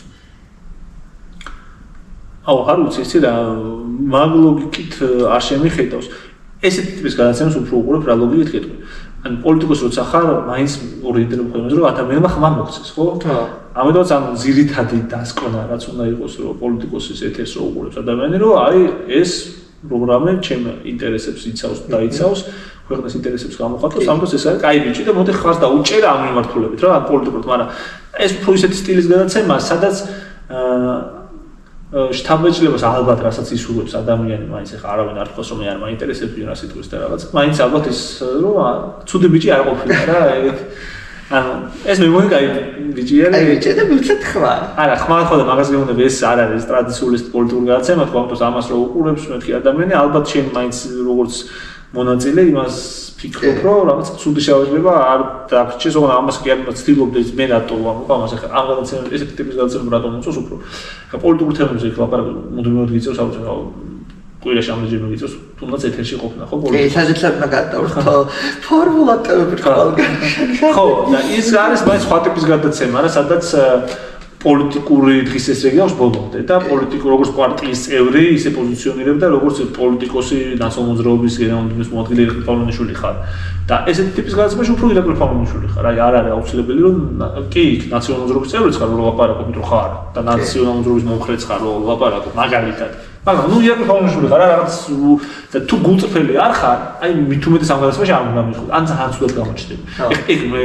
არ ვიცი, იცი რა, მაგ ლოგიკით არ შემიხედავს. ესეთი ტიპის გადაცემას უფრო უყურებ რა ლოგიკით გეტყვი. ან პოლიტიკოსი როცა ხარ, მაინც ორიენტირებული ხარ, რომ ადამიანმა ხმარ მოგცეს, ხო? ამიტომაც ამ ძირითადი დასკვნა რაც უნდა იყოს, რომ პოლიტიკოსის ეთერს რო უყურებს ადამიანი, რომ აი ეს პროგრამა ჩემ ინტერესებს იცავს და იცავს, ქვეყნის ინტერესებს გამოხატავს, ამიტომ ეს არის კაი ბიჭი და მოდი ხარს დაუჭერა ამ მიმართულებით, რა, ან პოლიტიკურად, მაგრამ ეს უფრო ისეთი სტილის გადაცემა, სადაც შთაბეჭდილებას ალბათ რასაც ისურვებს ადამიანი, მაინც ახლა არავინ არ თქოს რომ მე არ მაინტერესებს ვინ რა სიტყვის და რაღაც, მაინც ალბათ ის რომ ცუდი ბიჭი არ ყოფილა რა, ეგეთ ანუ ეს მე მგონი კაი ბიჭი არის. აი ბიჭი და მიცეთ ხმა. არა, ხმა ხო და მაგას გეუბნები ეს არ არის ტრადიციული პოლიტიკური გადაცემა, თქო ამიტომ ამას რო უყურებს მეთქი ადამიანი, ალბათ შენ მაინც როგორც მონაწილე იმას ფიქრობ რომ რაღაც ცუდი შეავება არ დაგჭირს, ოღონდ ამას კი არ მოცდილობდი მე რატო ამას ახლა ამ გადაცემას ესეთი ტიპის გადაცემას რატო მოწოს უფრო. ხა პოლიტიკური თემებზე იქ ლაპარაკობ, მუდმივად გიწევს აუცილებლად კვირაში ამჯერად მიგიწევს, თუნდაც ეთერში ყოფნა ხო პოლიტიკა. სადაც გადავხო ფორმულატები ხო, და ის არის მაინც სხვა ტიპის გადაცემა რა, სადაც პოლიტიკური დღისესრიგი აქვს ბოლომდე და პოლიტიკურ როგორც პარტიის წევრი ისე პოზიციონირებდა როგორც პოლიტიკოსი ნაციონალურ მოძრაობის გენერალური მოადგილე ირაკლი პავლონიშვილი ხარ. და ესეთი ტიპის გადაცემაში უფრო ირაკლი პავლონიშვილი ხარ. აი არ არის აუცილებელი რომ კი ნაციონალურ მოძრაობის წევრიც ხარ, რომ ლაპარაკობ რომ ხარ და ნაციონალურ მოძრაობის მომხრეც ხარ, რომ ლაპარაკობ მაგალითად. მაგრამ ნუ ირაკლი პავლონიშვილი ხარ, რაღაც და თუ გულწრფელი არ ხარ, აი მით უმეტეს ამ გადაცემაში არ უნდა მიხო. ან ძალიან ცუდად გამოჩნდები. ეგ მე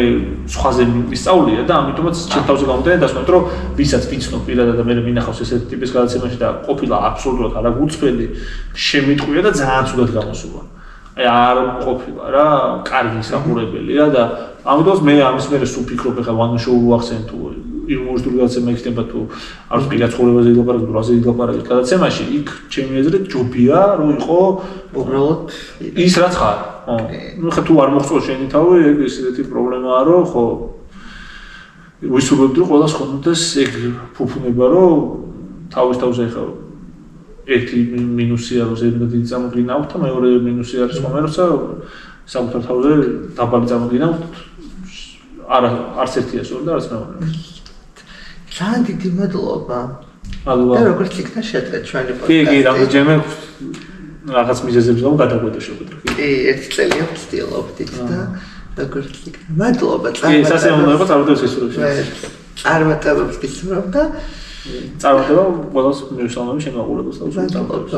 სხვაზე ვისწავლია და ამიტომაც ჩემ თავზე გამოდიან დასვენეთ რომ ვისაც ვიცნობ პირადად და მე მინახავს ესეთი ტიპის გადაცემაში და ყოფილა აბსოლუტურად არაგულწრფელი შემიტყვია და ძალიან ცუდად გამოსულა. აი არ ყოფილა რა, კარგი საყურებელია და ამიტომაც მე ამის მერე სულ ფიქრობ ახლა one show ვახსენ თუ იუმორისტული გადაცემა იქნება თუ არ ვიცი პირად ცხოვრებაზე ილაპარაკო, რაზე ილაპარაკო გადაცემაში, იქ ჩემი აზრით ჯობია რომ იყო უბრალოდ ის რაც ხარ. ნუ ხა თუ არ მოხწყო შენი თავი, ეგ ესეთი პრობლემაა რომ ხო ვისურვებდი რომ ყველას ხონდეს ეგ ფუფუნება რომ თავის თავზე ხა ერთი მინუსია რომ ზედმეტ დიდი წამოდგინა აქვს და მეორე მინუსი არის ხომ როცა საკუთარ თავზე დაბალი წამოდგინა არც ერთია სწორ და არც მეორე. ძალიან დიდი მადლობა. და როგორც იქნა შეწყეთ ჩვენი პოდკასტი. კი, რამდენჯერმე რაღაც მიზეზებს გამო გადაგვედა შეგვიძლია. კი, ერთი წელი ვცდილობთ და როგორც იქნა. მადლობა. კი, სასიამოვნოა წარმატებებს ისურვებ. წარმატებებს ისურვებ და წარმატება ყველას მისამონი შემოყურებელს და უსწავლებს.